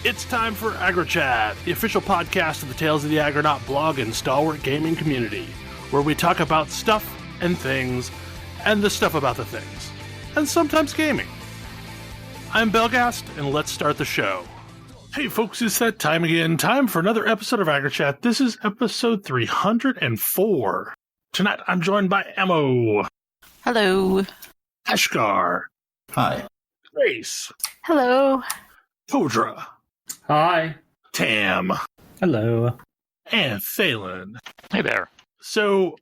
It's time for AggroChat, the official podcast of the Tales of the Aggronaut blog and stalwart gaming community, where we talk about stuff and things, and the stuff about the things, and sometimes gaming. I'm Belgast, and let's start the show. Hey folks, it's that time again. Time for another episode of AggroChat. This is episode 304. Tonight I'm joined by Emo. Hello. Ashgar. Hi. Grace. Hello. Kodra. Hi. Tam. Hello. And Thalen. Hey there. So,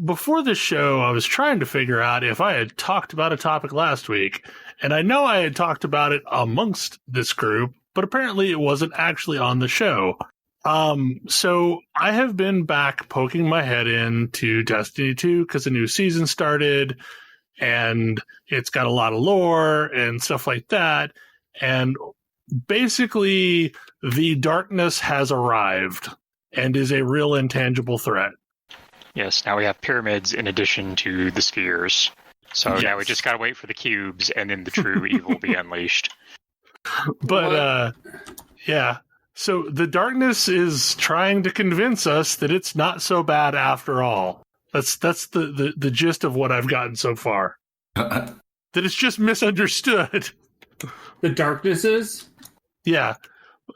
before the show, I was trying to figure out if I had talked about a topic last week, and I know I had talked about it amongst this group, but apparently it wasn't actually on the show. So I have been back poking my head into Destiny 2 because a new season started, and it's got a lot of lore and stuff like that, and basically the darkness has arrived and is a real intangible threat. Yes, now we have pyramids in addition to the spheres. So Yes. now we just gotta wait for the cubes, and then the true evil will be unleashed. But, yeah. So the darkness is trying to convince us that it's not so bad after all. That's the gist of what I've gotten so far. That it's just misunderstood. The darkness is? Yeah.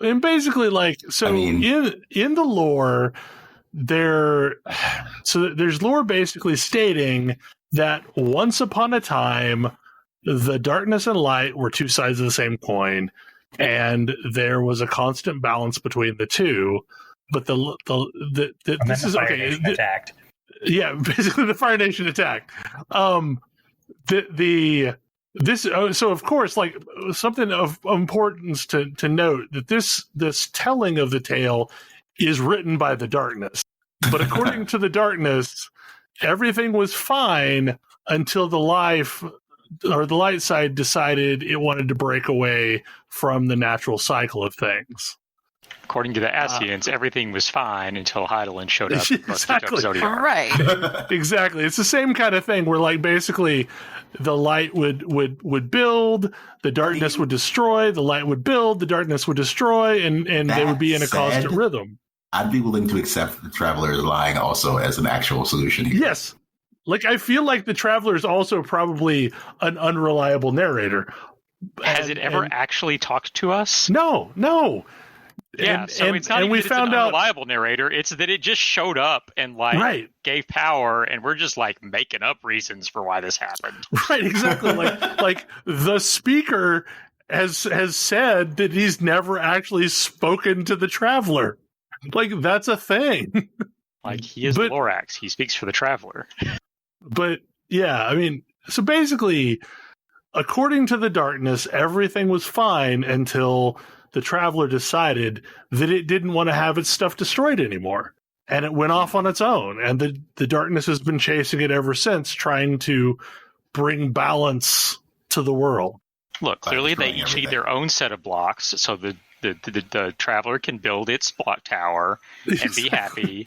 And basically, like, so in the lore, there's lore basically stating that once upon a time, the darkness and light were two sides of the same coin, and there was a constant balance between the two. But this is okay. Attacked. Yeah, basically the Fire Nation attacked. So of course, like, something of importance to note that this telling of the tale is written by the darkness. But according to the darkness, everything was fine until the light side decided it wanted to break away from the natural cycle of things. According to the Ascians, everything was fine until Hydaelyn showed up. Exactly. Right. Exactly. It's the same kind of thing where, like, basically the light would build, the darkness would destroy, the light would build, the darkness would destroy, and they would be in a constant rhythm. I'd be willing to accept the Traveler is lying also as an actual solution here. Yes. Like, I feel like the Traveler is also probably an unreliable narrator. Has it ever actually talked to us? No. Yeah, it's not even that it's an unreliable narrator. It's that it just showed up and gave power, and we're just like making up reasons for why this happened. Right, exactly. like the speaker has said that he's never actually spoken to the Traveler. Like, that's a thing. Like, he is Lorax. He speaks for the Traveler. But yeah, I mean, so basically, according to the darkness, everything was fine until the Traveler decided that it didn't want to have its stuff destroyed anymore. And it went off on its own. And the darkness has been chasing it ever since, trying to bring balance to the world. Look, clearly they each need their own set of blocks, so the Traveler can build its block tower and be happy,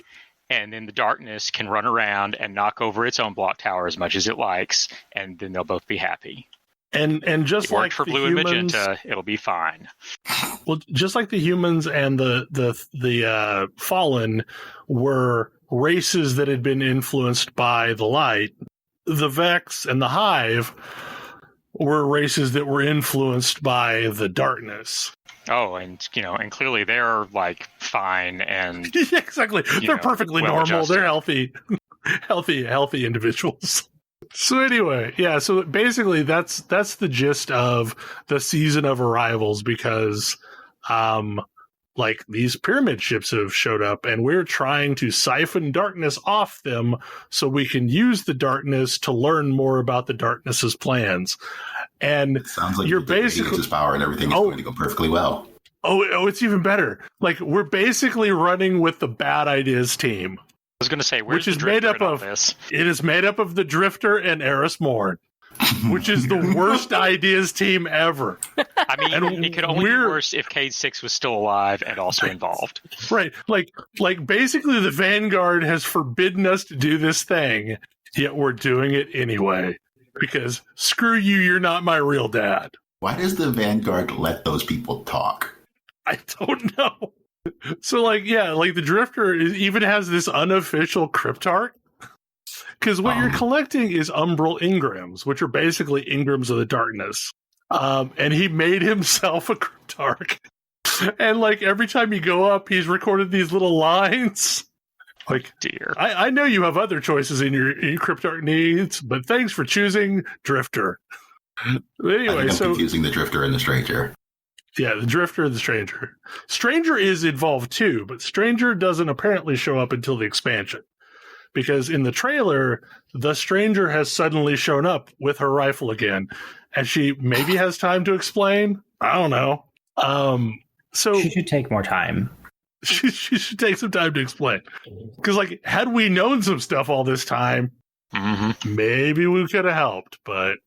and then the darkness can run around and knock over its own block tower as much as it likes, and then they'll both be happy. And just it like worked for the Blue humans, and Magenta, it'll be fine. Well, just like the humans and the Fallen were races that had been influenced by the light, the Vex and the Hive were races that were influenced by the darkness. Oh, and clearly they're like fine and exactly. They're perfectly normal. Adjusted. They're healthy individuals. So anyway, yeah. So basically, that's the gist of the season of arrivals, because, like, these pyramid ships have showed up, and we're trying to siphon darkness off them so we can use the darkness to learn more about the darkness's plans. And It sounds like you're basically his power and everything is going to go perfectly well. Oh, it's even better. Like, we're basically running with the bad ideas team. I was going to say, which is made up of this? It is made up of the Drifter and Eris Morn, which is the worst ideas team ever. I mean, it could only be worse if Cade 6 was still alive and also involved. Right. Like basically the Vanguard has forbidden us to do this thing, yet we're doing it anyway. Because screw you, you're not my real dad. Why does the Vanguard let those people talk? I don't know. So, like, yeah, like the Drifter even has this unofficial cryptarch. Because what you're collecting is Umbral Engrams, which are basically Engrams of the Darkness. And he made himself a cryptarch. And, like, every time you go up, he's recorded these little lines. Like, dear. I know you have other choices in your cryptarch needs, but thanks for choosing Drifter. Anyway, I'm confusing the Drifter and the Stranger. Yeah, the Drifter and the Stranger. Stranger is involved too, but Stranger doesn't apparently show up until the expansion. Because in the trailer, the Stranger has suddenly shown up with her rifle again, and she maybe has time to explain. I don't know. So She should take more time. she should take some time to explain. Because, like, had we known some stuff all this time, maybe we could have helped. But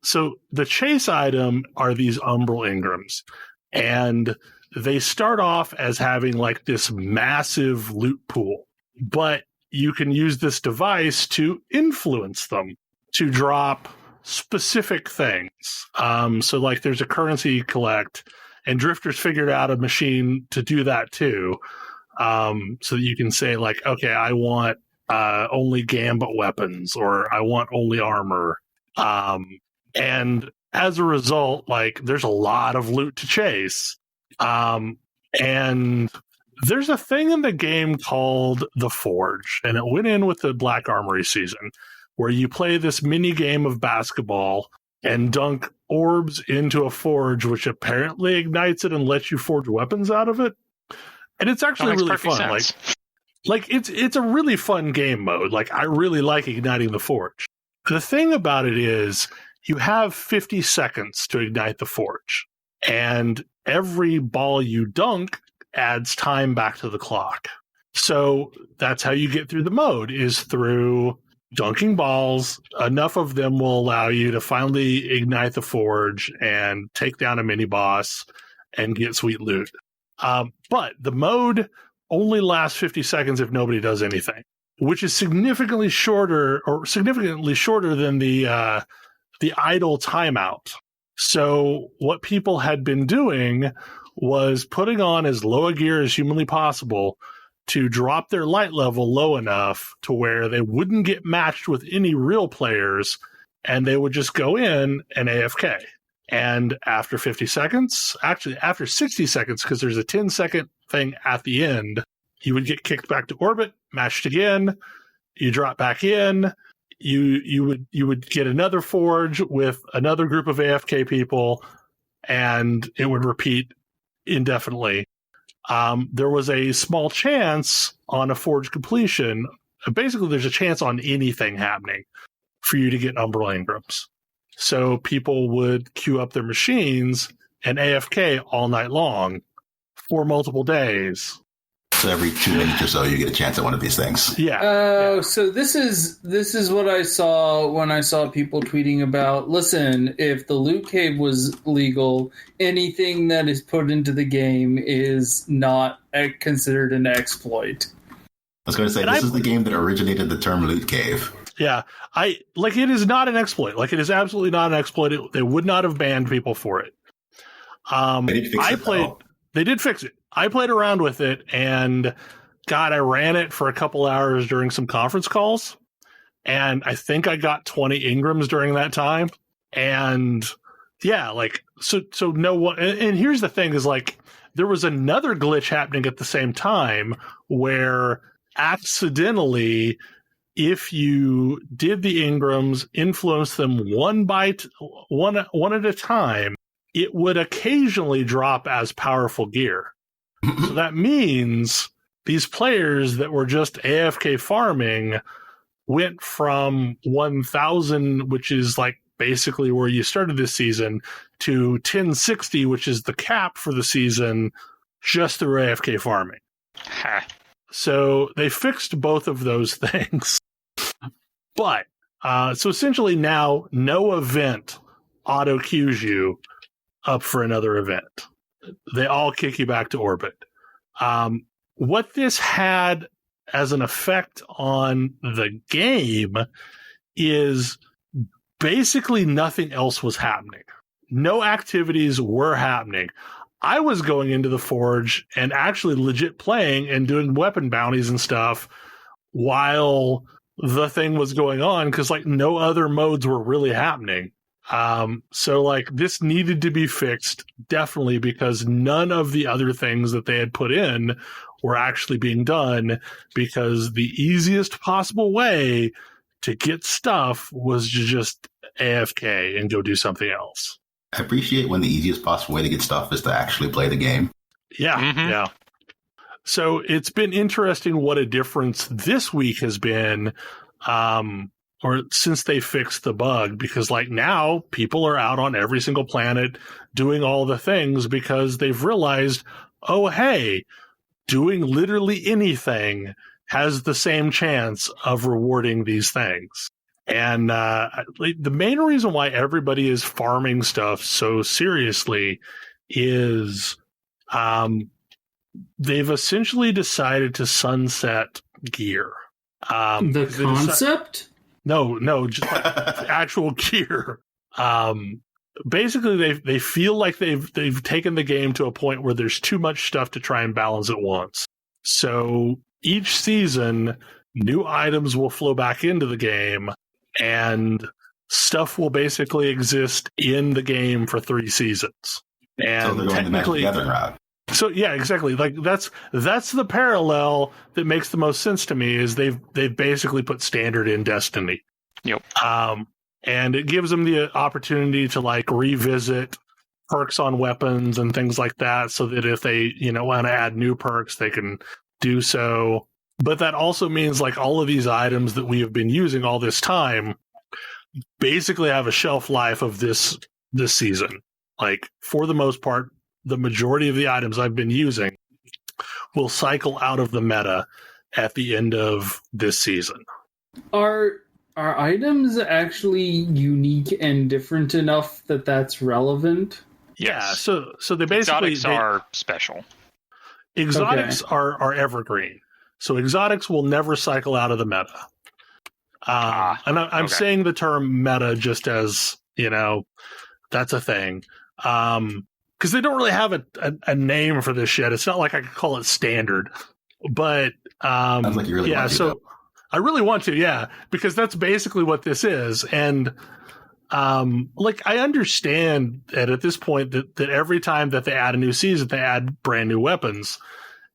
so the chase item are these Umbral Engrams, and they start off as having like this massive loot pool, but you can use this device to influence them to drop specific things. So like there's a currency collect, and Drifters figured out a machine to do that too. So that you can say like, okay, I want only Gambit weapons, or I want only armor. And as a result, like there's a lot of loot to chase. And there's a thing in the game called the Forge, and it went in with the Black Armory season, where you play this mini game of basketball and dunk orbs into a forge, which apparently ignites it and lets you forge weapons out of it. And it's actually really fun. Like it's a really fun game mode. Like, I really like igniting the forge. The thing about it is you have 50 seconds to ignite the forge, and every ball you dunk adds time back to the clock. So that's how you get through the mode, is through dunking balls. Enough of them will allow you to finally ignite the forge and take down a mini boss and get sweet loot. But the mode only lasts 50 seconds if nobody does anything, which is significantly shorter than the idle timeout. So what people had been doing was putting on as low a gear as humanly possible to drop their light level low enough to where they wouldn't get matched with any real players, and they would just go in and AFK. And after 50 seconds, actually after 60 seconds, because there's a 10-second thing at the end, you would get kicked back to orbit, matched again, you drop back in, you would get another forge with another group of AFK people, and it would repeat indefinitely. There was a small chance on a forge completion. Basically, there's a chance on anything happening for you to get Umbral Engrams. So people would queue up their machines and AFK all night long for multiple days. So every 2 minutes or so, you get a chance at one of these things. Yeah. Oh, so this is what I saw when I saw people tweeting about, listen, if the loot cave was legal, anything that is put into the game is not considered an exploit. I was going to say, this is the game that originated the term loot cave. Yeah. It is not an exploit. Like, it is absolutely not an exploit. They would not have banned people for it. They did fix it. I played around with it, and God, I ran it for a couple hours during some conference calls, and I think I got 20 Engrams during that time. And yeah, like, so no one, and here's the thing is, like, there was another glitch happening at the same time where accidentally, if you did the Engrams, influence them one at a time, it would occasionally drop as powerful gear. So that means these players that were just AFK farming went from 1,000, which is like basically where you started this season, to 1060, which is the cap for the season, just through AFK farming. So they fixed both of those things. But, so essentially now no event auto queues you up for another event. They all kick you back to orbit. What this had as an effect on the game is basically nothing else was happening. No activities were happening. I was going into the Forge and actually legit playing and doing weapon bounties and stuff while the thing was going on, because like no other modes were really happening. So like this needed to be fixed definitely, because none of the other things that they had put in were actually being done, because the easiest possible way to get stuff was to just AFK and go do something else. I appreciate when the easiest possible way to get stuff is to actually play the game. Yeah, yeah. So it's been interesting what a difference this week has been, or since they fixed the bug, because like now people are out on every single planet doing all the things because they've realized, oh, hey, doing literally anything has the same chance of rewarding these things. And the main reason why everybody is farming stuff so seriously is they've essentially decided to sunset gear. The concept? No, just like actual gear. Basically, they feel like they've taken the game to a point where there's too much stuff to try and balance at once. So each season, new items will flow back into the game, and stuff will basically exist in the game for 3 seasons. And so they're going the Magic the Gathering route. So yeah, exactly. Like that's the parallel that makes the most sense to me, is they've basically put Standard in Destiny. Yep. And it gives them the opportunity to like revisit perks on weapons and things like that, so that if they want to add new perks, they can do so. But that also means like all of these items that we have been using all this time basically have a shelf life of this season. Like for the most part, the majority of the items I've been using will cycle out of the meta at the end of this season. Are items actually unique and different enough that that's relevant? Yeah, so they basically exotics are special. Exotics are evergreen. So exotics will never cycle out of the meta. And I'm saying the term meta just as, that's a thing. Because they don't really have a name for this yet. It's not like I could call it Standard. But sounds like you really want to. So I really want to, yeah, because that's basically what this is. And like I understand that at this point that every time that they add a new season, they add brand new weapons.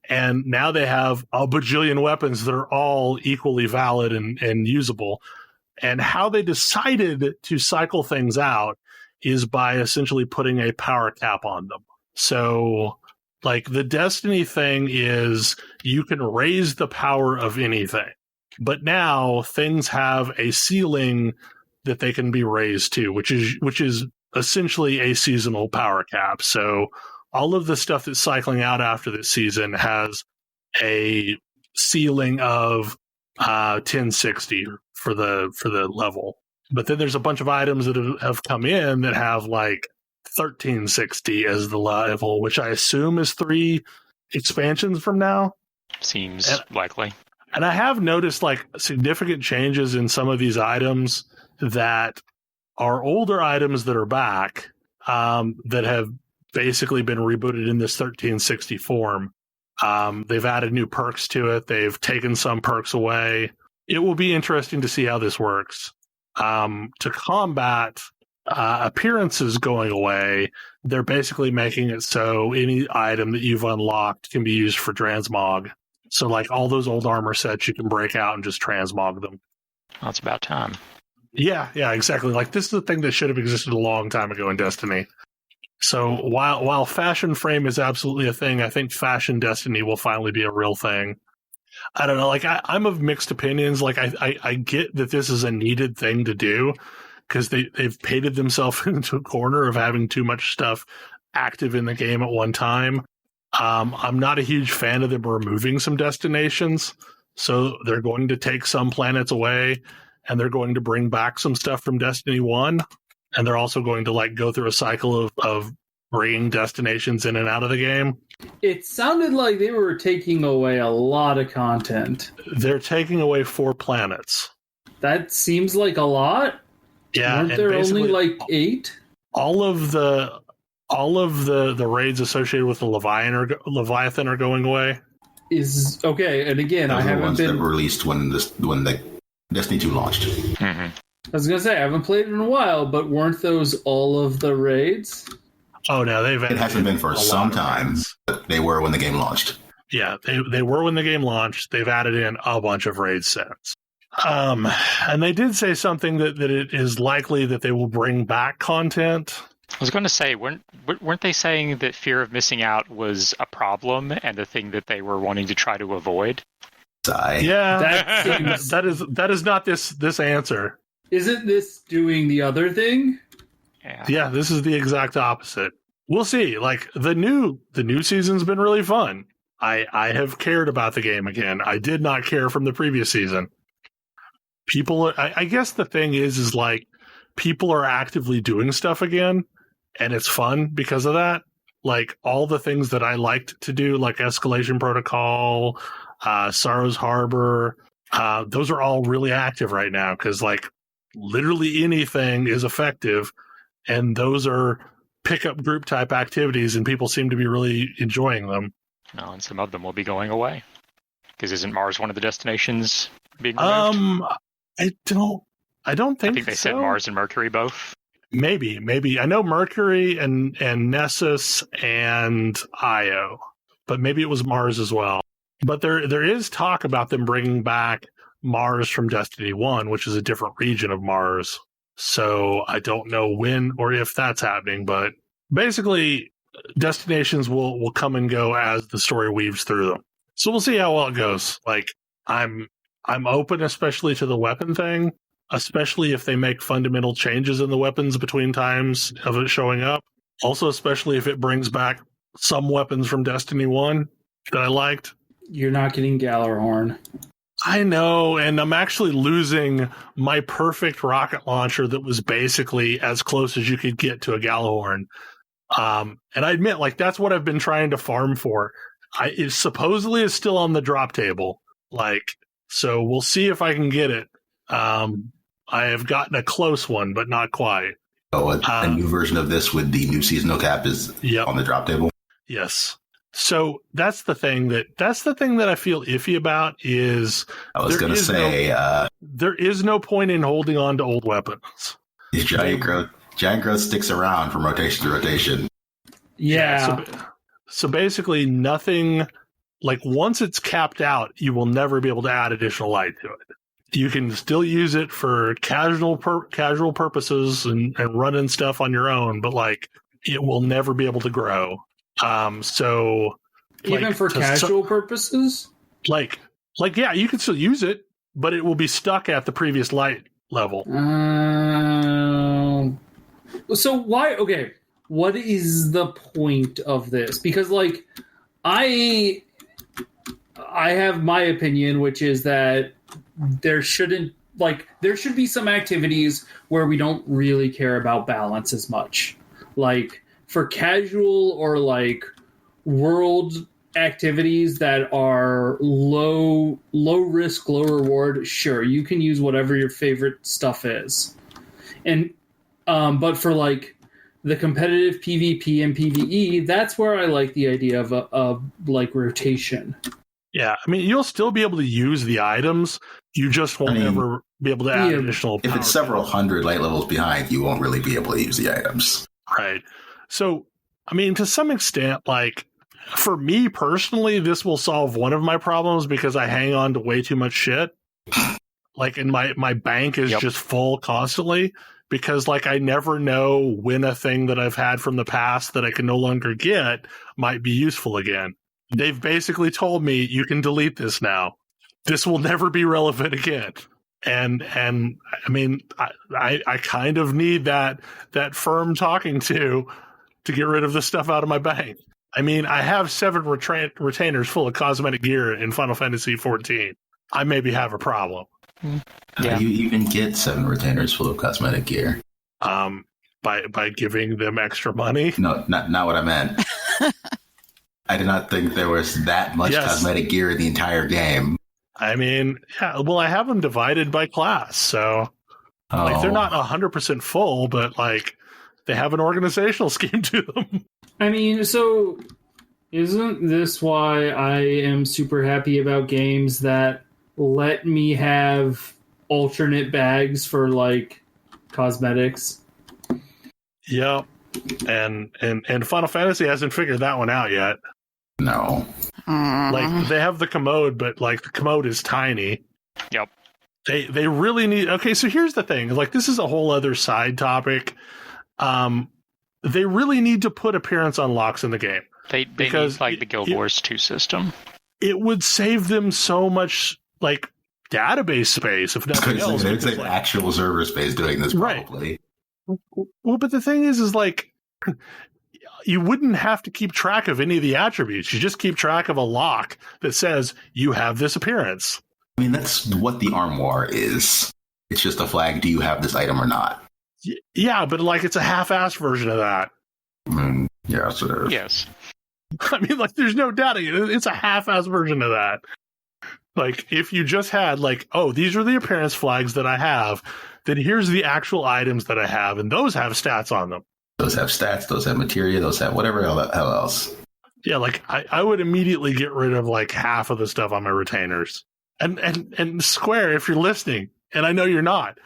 And now they have a bajillion weapons that are all equally valid and usable. And how they decided to cycle things out is by essentially putting a power cap on them. So, like, the Destiny thing is you can raise the power of anything. But now things have a ceiling that they can be raised to, which is essentially a seasonal power cap. So all of the stuff that's cycling out after this season has a ceiling of 1060 for the level. But then there's a bunch of items that have come in that have like 1360 as the level, which I assume is 3 expansions from now. Seems likely. And I have noticed like significant changes in some of these items that are older items that are back, that have basically been rebooted in this 1360 form. They've added new perks to it. They've taken some perks away. It will be interesting to see how this works. To combat appearances going away, they're basically making it so any item that you've unlocked can be used for transmog. So like all those old armor sets, you can break out and just transmog them. That's about time. Yeah, exactly. Like this is a thing that should have existed a long time ago in Destiny. So while fashion frame is absolutely a thing, I think fashion Destiny will finally be a real thing. I don't know. Like I'm of mixed opinions. Like I get that this is a needed thing to do because they've painted themselves into a corner of having too much stuff active in the game at one time. I'm not a huge fan of them removing some destinations. So they're going to take some planets away and they're going to bring back some stuff from Destiny 1. And they're also going to like go through a cycle of bringing destinations in and out of the game. It sounded like they were taking away a lot of content. They're taking away 4 planets. That seems like a lot. Yeah. Weren't there only like 8? All of the all of the raids associated with the Leviathan are going away. Is okay, and again, Those I are the haven't ones been. that were released when the Destiny 2 launched. Mm-hmm. I was gonna say I haven't played in a while, but weren't those all of the raids? Oh no, It hasn't been for some time, but they were when the game launched. Yeah, they were when the game launched. They've added in a bunch of raid sets. And they did say something that it is likely that they will bring back content. I was going to say, weren't they saying that fear of missing out was a problem and the thing that they were wanting to try to avoid? Yeah, that is not this answer. Isn't this doing the other thing? Yeah, this is the exact opposite. We'll see. Like the new season's been really fun. I have cared about the game again. I did not care from the previous season. People, I guess the thing is like people are actively doing stuff again, and it's fun because of that. Like all the things that I liked to do, like Escalation Protocol, Sorrow's Harbor, those are all really active right now because like literally anything is effective, and those are pickup group type activities, and people seem to be really enjoying them. No, and some of them will be going away because isn't Mars one of the destinations being removed? I don't think. I think they said Mars and Mercury both. Maybe. I know Mercury and Nessus and Io, but maybe it was Mars as well. But there is talk about them bringing back Mars from Destiny 1, which is a different region of Mars. So I don't know when or if that's happening, but basically destinations will come and go as the story weaves through them. So we'll see how well it goes. Like I'm open, especially to the weapon thing, especially if they make fundamental changes in the weapons between times of it showing up. Also, especially if it brings back some weapons from Destiny 1 that I liked. You're not getting Gallarhorn. I know, and I'm actually losing my perfect rocket launcher that was basically as close as you could get to a Gallarhorn. And I admit, like, that's what I've been trying to farm for. It supposedly is still on the drop table. Like, so we'll see if I can get it. I have gotten a close one, but not quite. Oh, a new version of this with the new seasonal cap is on the drop table? Yes. So that's the thing that I feel iffy about is I was going to say there is no point in holding on to old weapons. Giant growth sticks around from rotation to rotation. Yeah. So basically nothing, like once it's capped out, you will never be able to add additional light to it. You can still use it for casual purposes and running stuff on your own, but like it will never be able to grow. So even like, for casual purposes, like yeah, you can still use it, but it will be stuck at the previous light level. So why? Okay, what is the point of this? Because like I have my opinion, which is that there should be some activities where we don't really care about balance as much. Like for casual or like world activities that are low risk, low reward, sure, you can use whatever your favorite stuff is. And but for like the competitive PvP and PvE, that's where I like the idea of like rotation. Yeah, I mean, you'll still be able to use the items. You just won't ever be able to add additional power. If it's several hundred light levels behind, you won't really be able to use the items. Right. So, I mean, to some extent, like, for me personally, this will solve one of my problems because I hang on to way too much shit. Like, and my bank is just full constantly because, like, I never know when a thing that I've had from the past that I can no longer get might be useful again. They've basically told me you can delete this now. This will never be relevant again. And I mean, I kind of need that firm talking to get rid of the stuff out of my bank. I mean, I have 7 retainers full of cosmetic gear in Final Fantasy XIV. I maybe have a problem. How do you even get 7 retainers full of cosmetic gear? By giving them extra money. No, not what I meant. I did not think there was that much cosmetic gear in the entire game. I mean, yeah, well, I have them divided by class, so like they're not 100% full, but like They have an organizational scheme to them. I mean, so isn't this why I am super happy about games that let me have alternate bags for like cosmetics? Yep. And Final Fantasy hasn't figured that one out yet. No. Like, they have the commode, but like the commode is tiny. Yep. They really need. Okay, so here's the thing. Like, this is a whole other side topic. They really need to put appearance unlocks in the game. They need like the Guild Wars 2 system. It would save them so much like database space, if nothing else. It's like actual server space doing this, probably. Right. Well, but the thing is like, you wouldn't have to keep track of any of the attributes. You just keep track of a lock that says you have this appearance. I mean, that's what the armoire is. It's just a flag. Do you have this item or not? Yeah, but like, it's a half-assed version of that. Yes, it is. Yes. I mean, like, there's no doubt it's a half-assed version of that. Like, if you just had like, oh, these are the appearance flags that I have, then here's the actual items that I have, and those have stats on them. Those have stats, those have materia, those have whatever hell else. Yeah, like, I would immediately get rid of like half of the stuff on my retainers. And Square, if you're listening, and I know you're not,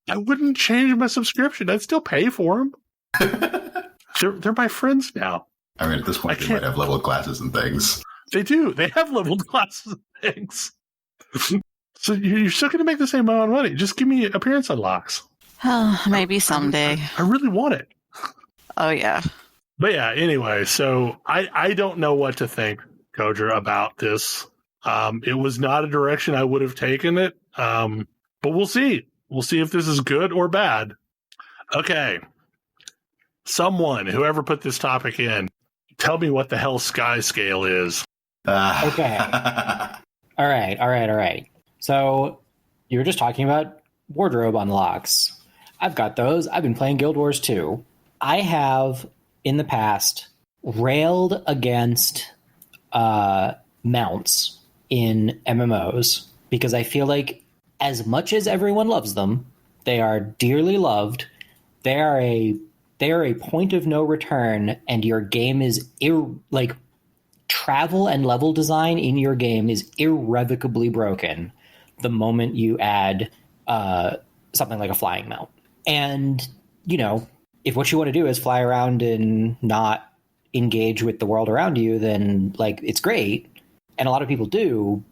I wouldn't change my subscription. I'd still pay for them. They're my friends now. I mean, at this point, they might have leveled classes and things. They do. They have leveled classes and things. So you're still going to make the same amount of money. Just give me appearance unlocks. Oh, maybe someday. I really want it. Oh, yeah. But yeah, anyway, so I don't know what to think, Kodra, about this. It was not a direction I would have taken it. But we'll see. We'll see if this is good or bad. Okay. Whoever put this topic in, tell me what the hell Sky Scale is. Okay. All right. So you were just talking about wardrobe unlocks. I've got those. I've been playing Guild Wars 2. I have, in the past, railed against mounts in MMOs because I feel like as much as everyone loves them, they are dearly loved. They are a point of no return, and your game is travel and level design in your game is irrevocably broken the moment you add something like a flying mount. And, you know, if what you want to do is fly around and not engage with the world around you, then, like, it's great. And a lot of people do.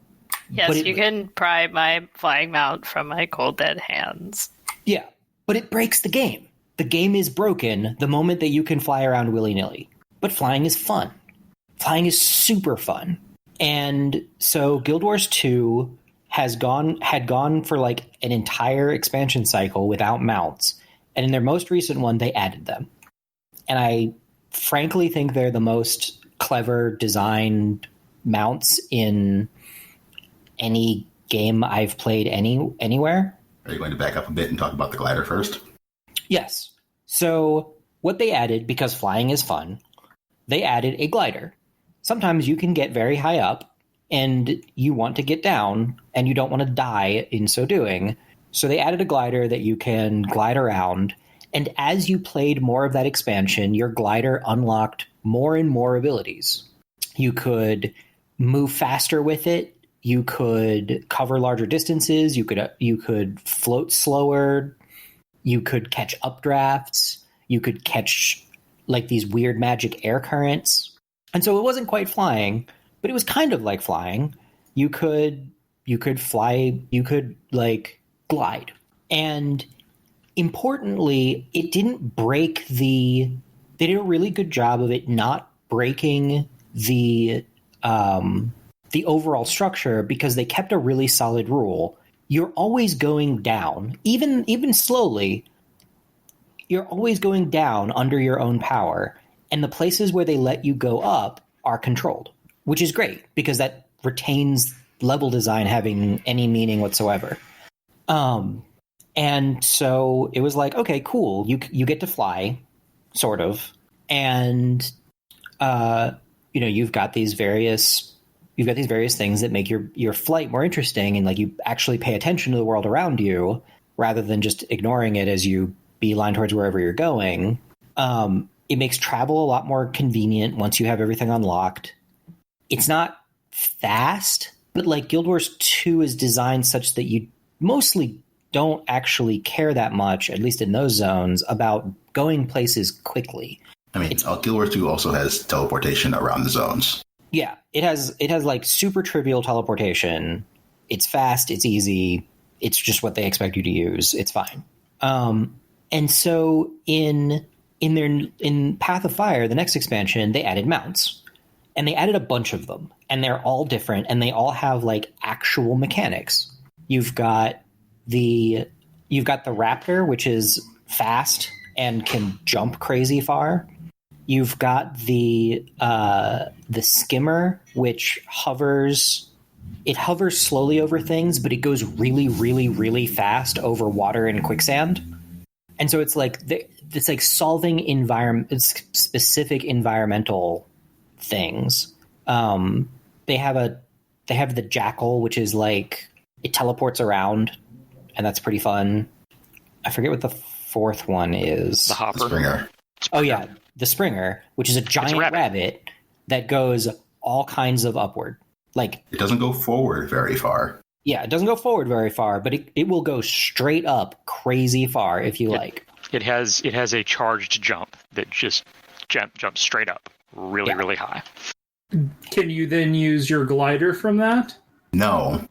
Yes, you can pry my flying mount from my cold dead hands. Yeah, but it breaks the game. The game is broken the moment that you can fly around willy-nilly. But flying is fun. Flying is super fun. And so Guild Wars 2 had gone for like an entire expansion cycle without mounts. And in their most recent one, they added them. And I frankly think they're the most clever designed mounts in any game I've played anywhere. Are you going to back up a bit and talk about the glider first? Yes. So what they added, because flying is fun, they added a glider. Sometimes you can get very high up and you want to get down and you don't want to die in so doing. So they added a glider that you can glide around. And as you played more of that expansion, your glider unlocked more and more abilities. You could move faster with it. You could cover larger distances. You could float slower. You could catch updrafts. You could catch like these weird magic air currents. And so it wasn't quite flying, but it was kind of like flying. You could fly, you could like glide. And importantly, it didn't break they did a really good job of it not breaking the overall structure, because they kept a really solid rule. You're always going down, even slowly. You're always going down under your own power, and the places where they let you go up are controlled, which is great because that retains level design having any meaning whatsoever. And so it was like, okay, cool. You get to fly, sort of, and you've got these various things that make your flight more interesting, and like you actually pay attention to the world around you rather than just ignoring it as you beeline towards wherever you're going. It makes travel a lot more convenient once you have everything unlocked. It's not fast, but like Guild Wars 2 is designed such that you mostly don't actually care that much, at least in those zones, about going places quickly. I mean, Guild Wars 2 also has teleportation around the zones. Yeah, it has like super trivial teleportation. It's fast, it's easy, it's just what they expect you to use. It's fine. And so in Path of Fire, the next expansion, they added mounts. And they added a bunch of them. And they're all different, and they all have like actual mechanics. You've got the Raptor, which is fast and can jump crazy far. You've got the Skimmer, which hovers slowly over things, but it goes really, really, really fast over water and quicksand. And so it's like solving specific environmental things. They have the Jackal, which is like it teleports around, and that's pretty fun. I forget what the fourth one is. The Hopper. Springer. Oh yeah, the Springer, which is a giant rabbit that goes all kinds of upward. Like it doesn't go forward very far. Yeah, it doesn't go forward very far, but it will go straight up crazy far if you like. It has a charged jump that just jumps straight up really, really high. Can you then use your glider from that? No.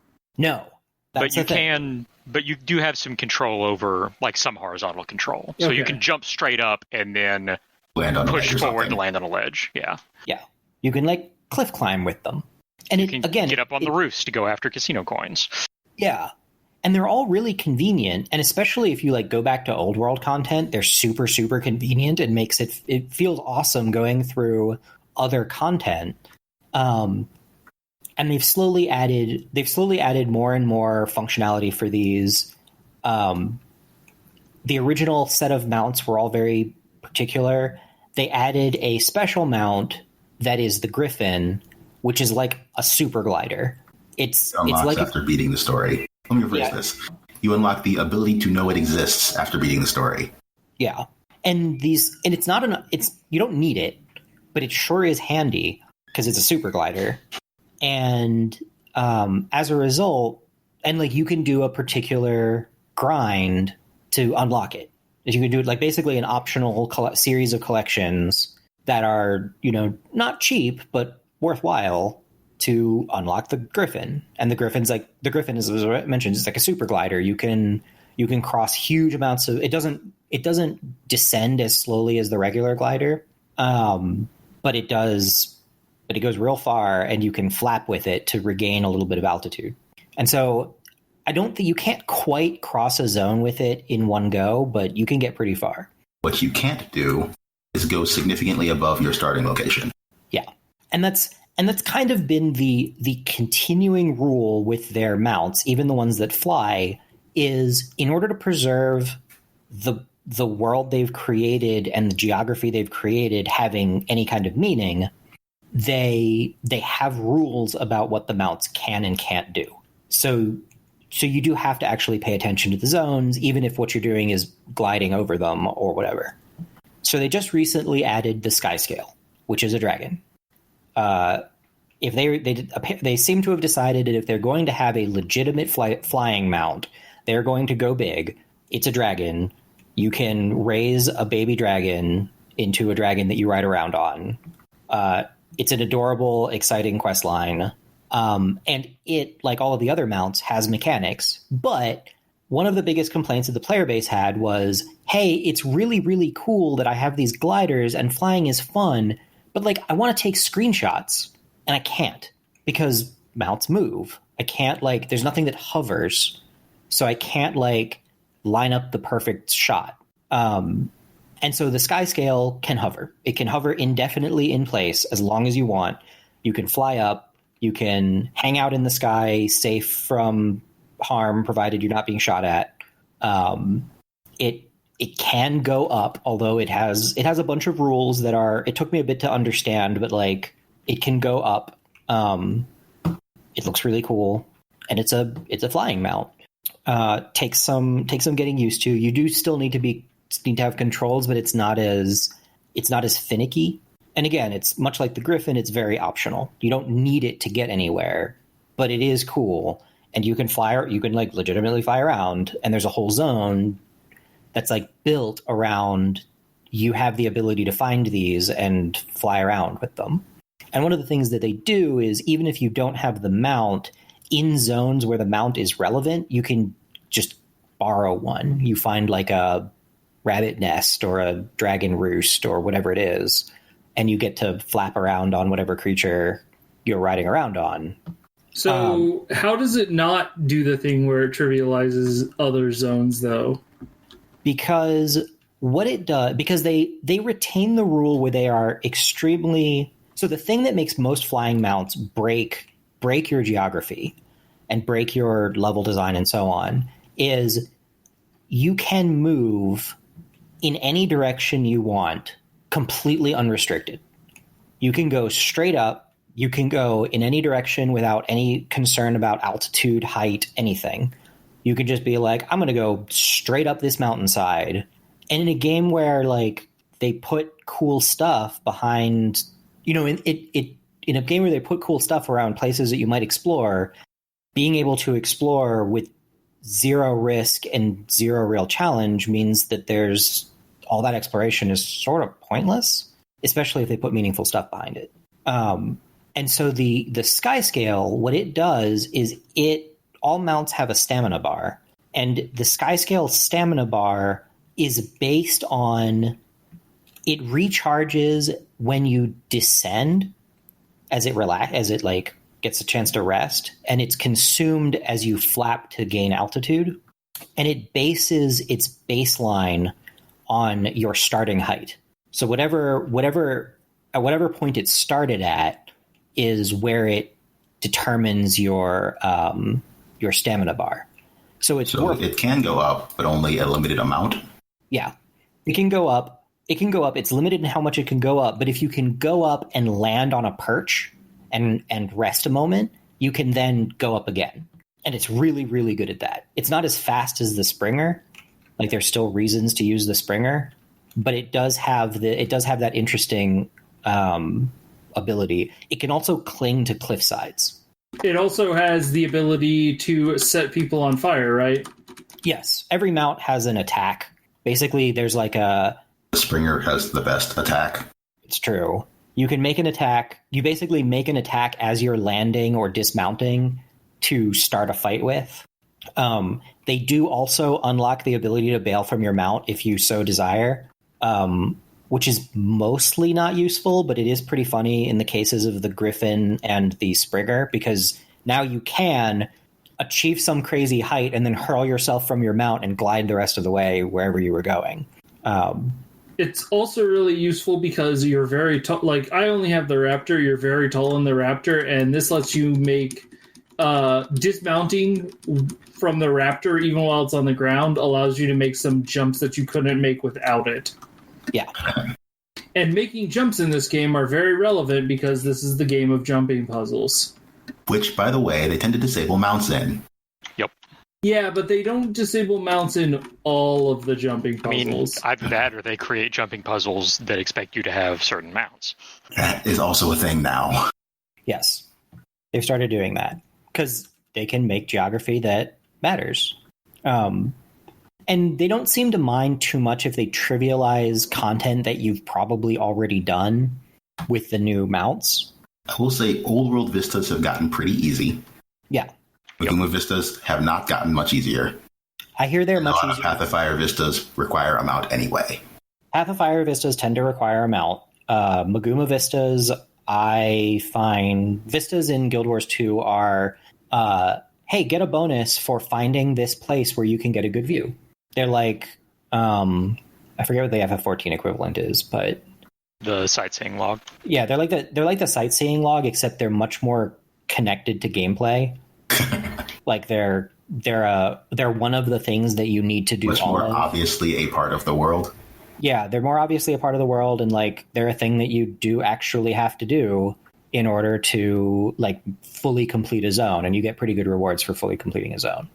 But you can. But you do have some control over, like, some horizontal control. So you can jump straight up and then push forward to land on a ledge. Yeah. Yeah. You can, like, cliff climb with them. And you can get up on the roofs to go after casino coins. Yeah. And they're all really convenient. And especially if you, like, go back to old world content, they're super, super convenient. It makes it feels awesome going through other content. And they've slowly added more and more functionality for these. The original set of mounts were all very particular. They added a special mount that is the Gryphon, which is like a super glider. It's like after beating the story. Let me rephrase this. You unlock the ability to know it exists after beating the story. Yeah. And it's not you don't need it, but it sure is handy because it's a super glider. And as a result, and like you can do a particular grind to unlock it. You can do it like basically an optional series of collections that are, not cheap, but worthwhile to unlock the Gryphon. And the Gryphon is, as I mentioned, is like a super glider. You can cross huge amounts of it. Doesn't descend as slowly as the regular glider, but it does. But it goes real far, and you can flap with it to regain a little bit of altitude. And so I don't think you can't quite cross a zone with it in one go, but you can get pretty far. What you can't do is go significantly above your starting location. Yeah. And that's kind of been the continuing rule with their mounts, even the ones that fly, is in order to preserve the world they've created and the geography they've created having any kind of meaning, they have rules about what the mounts can and can't do. So you do have to actually pay attention to the zones, even if what you're doing is gliding over them or whatever. So they just recently added the Sky Scale, which is a dragon. If they seem to have decided that if they're going to have a legitimate flying mount, they're going to go big. It's a dragon. You can raise a baby dragon into a dragon that you ride around on. It's an adorable, exciting quest line. And it, like all of the other mounts, has mechanics. But one of the biggest complaints that the player base had was, hey, it's really, really cool that I have these gliders and flying is fun, but like I want to take screenshots and I can't because mounts move. I can't there's nothing that hovers. So I can't line up the perfect shot. And so the Sky Scale can hover. It can hover indefinitely in place as long as you want. You can fly up. You can hang out in the sky, safe from harm, provided you're not being shot at. It can go up, although it has a bunch of rules that are. It took me a bit to understand, but it can go up. It looks really cool, and it's a flying mount. Takes some getting used to. You do still need to be need to have controls, but it's not as finicky. And again, it's much like the Gryphon, it's very optional. You don't need it to get anywhere, but it is cool. And you can like legitimately fly around, and there's a whole zone that's like built around you have the ability to find these and fly around with them. And one of the things that they do is, even if you don't have the mount, in zones where the mount is relevant, you can just borrow one. You find like a rabbit nest or a dragon roost or whatever it is, and you get to flap around on whatever creature you're riding around on. So how does it not do the thing where it trivializes other zones, though? Because what it does, because they retain the rule where they are extremely... So the thing that makes most flying mounts break your geography and break your level design and so on is you can move in any direction you want, completely unrestricted. You can go straight up. You can go in any direction without any concern about altitude, height, anything. You could just be like, I'm going to go straight up this mountainside. And in a game where like they put cool stuff behind, in a game where they put cool stuff around places that you might explore, being able to explore with zero risk and zero real challenge means that there's all that exploration is sort of pointless, especially if they put meaningful stuff behind it. And so the sky scale, what it does is all mounts have a stamina bar, and the sky scale stamina bar is based on it recharges when you descend as it like gets a chance to rest, and it's consumed as you flap to gain altitude, and it bases its baseline on your starting height. So at whatever point it started at is where it determines your stamina bar. So it can go up, but only a limited amount. Yeah, it can go up. It's limited in how much it can go up, but if you can go up and land on a perch and rest a moment, you can then go up again. And it's really, really good at that. It's not as fast as the Springer. Like, there's still reasons to use the Springer, but it does have that interesting ability. It can also cling to cliff sides. It also has the ability to set people on fire, right? Yes. Every mount has an attack. Basically, there's like a... The Springer has the best attack. It's true. You can make an attack. You basically make an attack as you're landing or dismounting to start a fight with. They do also unlock the ability to bail from your mount if you so desire, which is mostly not useful, but it is pretty funny in the cases of the Gryphon and the Springer, because now you can achieve some crazy height and then hurl yourself from your mount and glide the rest of the way wherever you were going. It's also really useful because you're very tall. Like, I only have the Raptor. You're very tall in the Raptor, and this lets you make dismounting from the Raptor, even while it's on the ground, allows you to make some jumps that you couldn't make without it. Yeah. And making jumps in this game are very relevant because this is the game of jumping puzzles. Which, by the way, they tend to disable mounts in. Yep. Yeah, but they don't disable mounts in all of the jumping puzzles. I mean, either that or they create jumping puzzles that expect you to have certain mounts. That is also a thing now. Yes. They've started doing that because they can make geography that matters. And they don't seem to mind too much if they trivialize content that you've probably already done with the new mounts. I will say old world vistas have gotten pretty easy. Yeah. Maguma vistas have not gotten much easier. I hear they're much easier. A lot of Path of Fire vistas require a mount anyway. Path of Fire vistas tend to require a mount. Maguma vistas, I find vistas in Guild Wars 2 are, hey, get a bonus for finding this place where you can get a good view. They're like, I forget what the FF14 equivalent is, but the sightseeing log. Yeah, they're like the sightseeing log, except they're much more connected to gameplay. Like they're one of the things that you need to do. Much more obviously a part of the world. Yeah, they're more obviously a part of the world, and like they're a thing that you do actually have to do in order to like fully complete a zone, and you get pretty good rewards for fully completing a zone.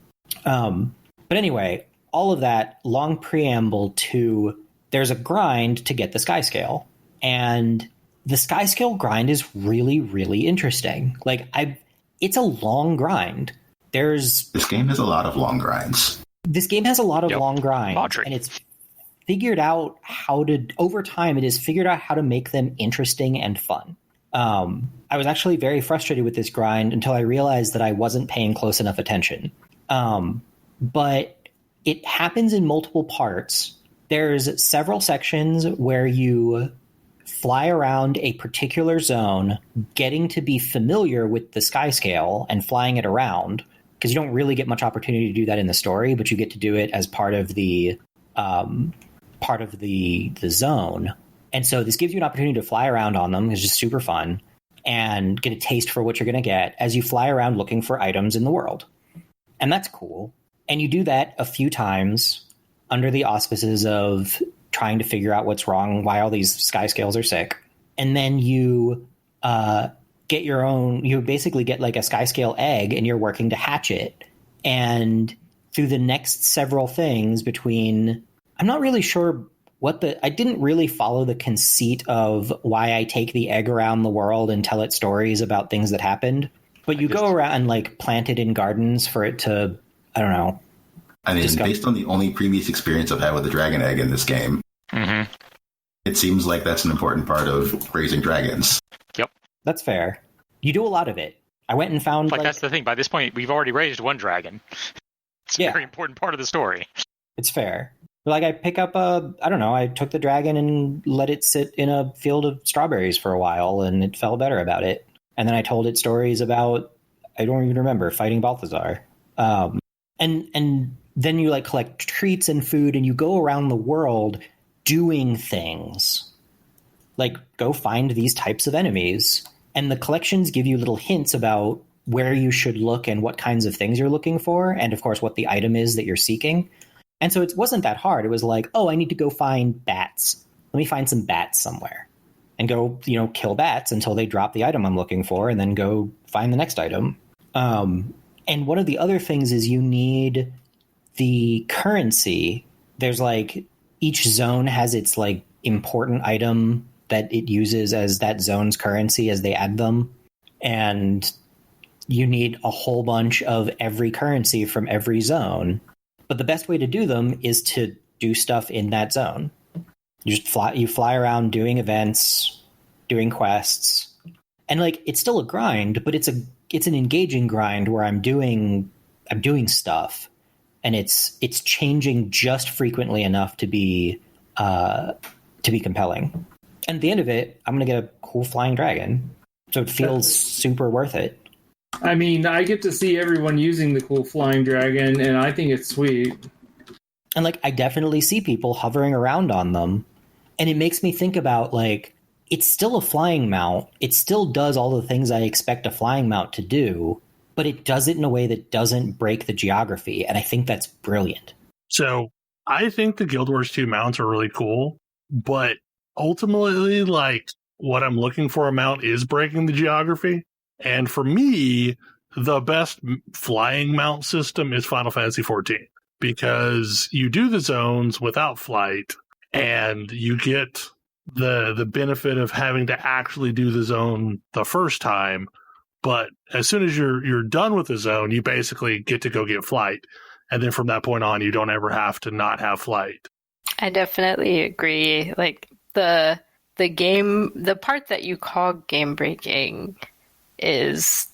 But anyway, all of that long preamble to there's a grind to get the sky scale. And the sky scale grind is really, really interesting. Like, it's a long grind. This game has a lot of long grinds. This game has a lot of long grinds. Audrey. And it's figured out over time, it has figured out how to make them interesting and fun. I was actually very frustrated with this grind until I realized that I wasn't paying close enough attention. But it happens in multiple parts. There's several sections where you fly around a particular zone, getting to be familiar with the sky scale and flying it around, because you don't really get much opportunity to do that in the story, but you get to do it as part of the zone. And so this gives you an opportunity to fly around on them. It's just super fun and get a taste for what you're going to get as you fly around looking for items in the world. And that's cool. And you do that a few times under the auspices of trying to figure out what's wrong, why all these sky scales are sick. And then you get your own, you basically get like a sky scale egg and you're working to hatch it. And through the next several things between, I'm not really sure I didn't really follow the conceit of why I take the egg around the world and tell it stories about things that happened. But you go around and like plant it in gardens for it to, I don't know. I mean, based on the only previous experience I've had with a dragon egg in this game, it seems like that's an important part of raising dragons. Yep. That's fair. You do a lot of it. I went and found... that's the thing. By this point, we've already raised one dragon. It's a very important part of the story. It's fair. Like, I pick up I took the dragon and let it sit in a field of strawberries for a while, and it felt better about it. And then I told it stories about, I don't even remember, fighting Balthazar. And then you, like, collect treats and food, and you go around the world doing things. Like, go find these types of enemies. And the collections give you little hints about where you should look and what kinds of things you're looking for, and, of course, what the item is that you're seeking. And so it wasn't that hard. It was like, oh, I need to go find bats. Let me find some bats somewhere. And go, kill bats until they drop the item I'm looking for, and then go find the next item. And one of the other things is you need the currency. There's like, each zone has its like important item that it uses as that zone's currency as they add them. And you need a whole bunch of every currency from every zone. But the best way to do them is to do stuff in that zone. You fly around doing events, doing quests, and like, it's still a grind, but it's an engaging grind where I'm doing stuff, and it's changing just frequently enough to be compelling. And at the end of it, I'm going to get a cool flying dragon, so it feels super worth it. I mean, I get to see everyone using the cool flying dragon, and I think it's sweet. And like, I definitely see people hovering around on them, and it makes me think about, like, it's still a flying mount. It still does all the things I expect a flying mount to do, but it does it in a way that doesn't break the geography, and I think that's brilliant. So I think the Guild Wars 2 mounts are really cool, but ultimately, like, what I'm looking for a mount is breaking the geography. And for me, the best flying mount system is Final Fantasy XIV, because you do the zones without flight, and you get the benefit of having to actually do the zone the first time. But as soon as you're done with the zone, you basically get to go get flight. And then from that point on, you don't ever have to not have flight. I definitely agree. Like, the part that you call game breaking is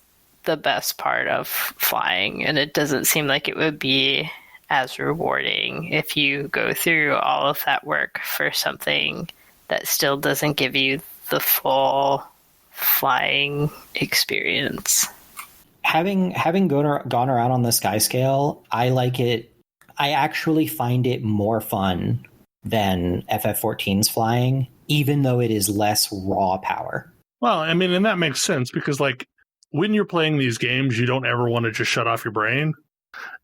the best part of flying, and it doesn't seem like it would be as rewarding if you go through all of that work for something that still doesn't give you the full flying experience. Having gone around on the sky scale, I like it. I actually find it more fun than FF14's flying, even though it is less raw power. Well, I mean, and that makes sense, because, like, when you're playing these games, you don't ever want to just shut off your brain.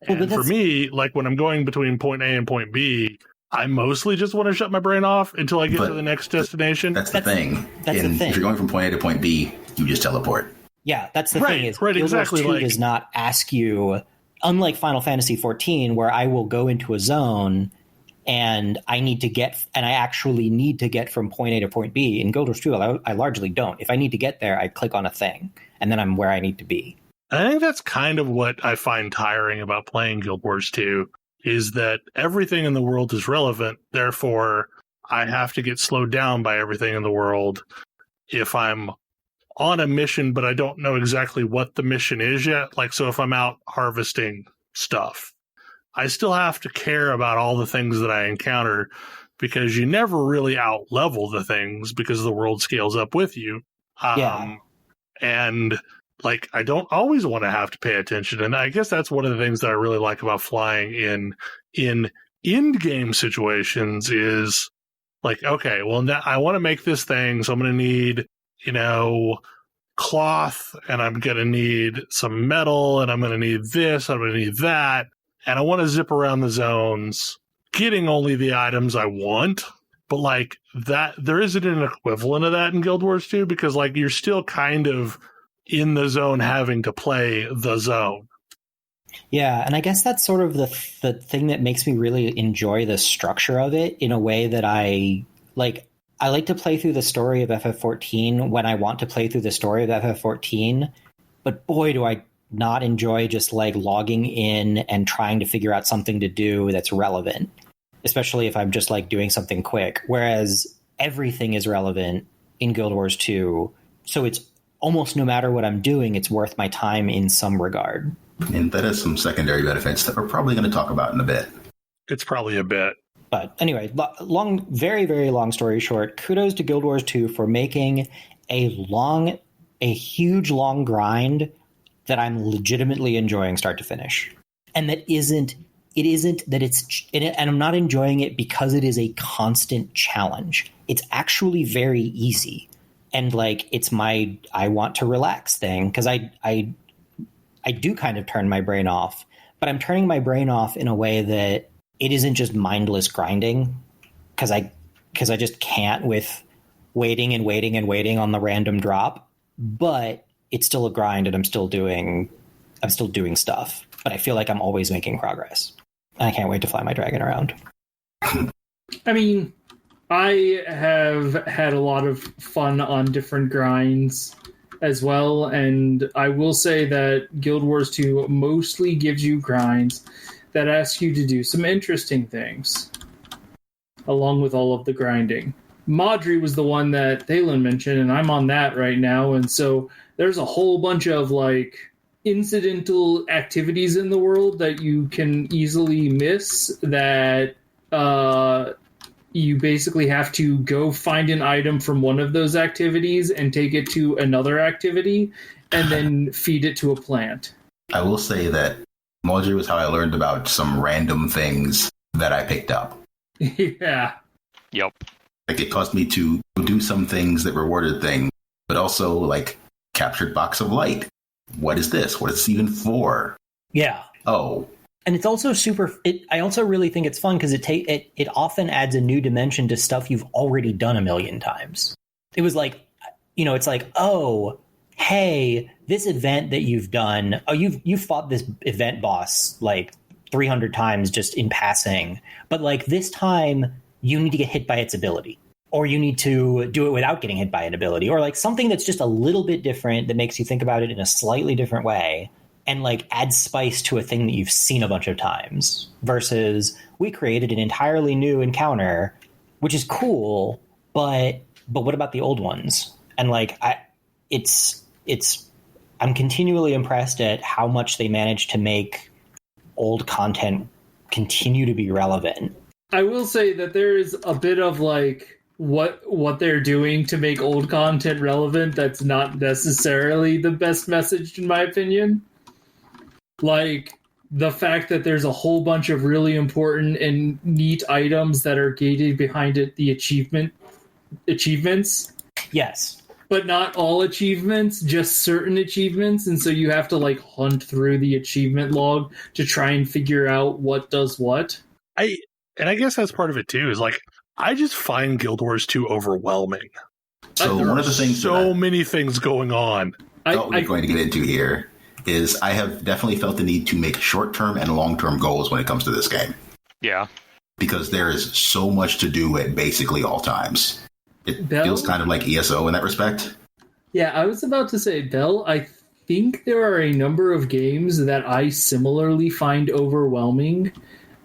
And for me, like, when I'm going between point A and point B, I mostly just want to shut my brain off until I get to the next destination. That's the thing. That's the thing. If you're going from point A to point B, you just teleport. Yeah, that's the thing. Is right, Guild Wars exactly. 2 does not ask you unlike Final Fantasy XIV, where I will go into a zone and I actually need to get from point A to point B. In Guild Wars 2, I largely don't. If I need to get there, I click on a thing, and then I'm where I need to be. I think that's kind of what I find tiring about playing Guild Wars 2, is that everything in the world is relevant, therefore I have to get slowed down by everything in the world if I'm on a mission, but I don't know exactly what the mission is yet. Like, so if I'm out harvesting stuff, I still have to care about all the things that I encounter, because you never really out-level the things because the world scales up with you. And, like, I don't always want to have to pay attention. And I guess that's one of the things that I really like about flying in end-game situations is, like, okay, well, now I want to make this thing, so I'm going to need, cloth, and I'm going to need some metal, and I'm going to need this, I'm going to need that. And I want to zip around the zones, getting only the items I want. But, like, that, there isn't an equivalent of that in Guild Wars 2, because, like, you're still kind of in the zone having to play the zone. Yeah, and I guess that's sort of the thing that makes me really enjoy the structure of it in a way that I like to play through the story of FF14 when I want to play through the story of FF14, but boy, do I not enjoy just like logging in and trying to figure out something to do that's relevant, especially if I'm just like doing something quick, whereas everything is relevant in Guild Wars 2, so it's almost no matter what I'm doing, it's worth my time in some regard. And that has some secondary benefits that we're probably going to talk about in a bit. It's probably a bit. But anyway, very, very long story short, kudos to Guild Wars 2 for making a huge long grind that I'm legitimately enjoying start to finish. And and I'm not enjoying it because it is a constant challenge. It's actually very easy. And like, it's my, I want to relax thing, because I do kind of turn my brain off, but I'm turning my brain off in a way that it isn't just mindless grinding, because I just can't with waiting on the random drop, but it's still a grind and I'm still doing stuff, but I feel like I'm always making progress. And I can't wait to fly my dragon around. I mean, I have had a lot of fun on different grinds as well, and I will say that Guild Wars 2 mostly gives you grinds that ask you to do some interesting things, along with all of the grinding. Maudry was the one that Thalen mentioned, and I'm on that right now, and so there's a whole bunch of, like, incidental activities in the world that you can easily miss that you basically have to go find an item from one of those activities and take it to another activity and then feed it to a plant. I will say that Maudry was how I learned about some random things that I picked up. Yeah. Yep. Like, it caused me to do some things that rewarded things, but also, like, captured box of light. What is this? What is it even for? Yeah. Oh. And it's also I also really think it's fun because it often adds a new dimension to stuff you've already done a million times. It was like, it's like, oh, hey, this event that you've done, you've fought this event boss like 300 times just in passing, but like this time you need to get hit by its ability, or you need to do it without getting hit by an ability, or like something that's just a little bit different that makes you think about it in a slightly different way and like adds spice to a thing that you've seen a bunch of times, versus we created an entirely new encounter, which is cool, but what about the old ones? And like, I'm continually impressed at how much they managed to make old content continue to be relevant. I will say that there is a bit of like what they're doing to make old content relevant that's not necessarily the best message, in my opinion. Like the fact that there's a whole bunch of really important and neat items that are gated behind it, the achievements. Yes. But not all achievements, just certain achievements, and so you have to like hunt through the achievement log to try and figure out what does what. I guess that's part of it too, is like, I just find Guild Wars 2 overwhelming. So one of the things many things going on. we're going to get into here is I have definitely felt the need to make short-term and long-term goals when it comes to this game. Yeah. Because there is so much to do at basically all times. It feels kind of like ESO in that respect. Yeah, I was about to say, Bel, I think there are a number of games that I similarly find overwhelming,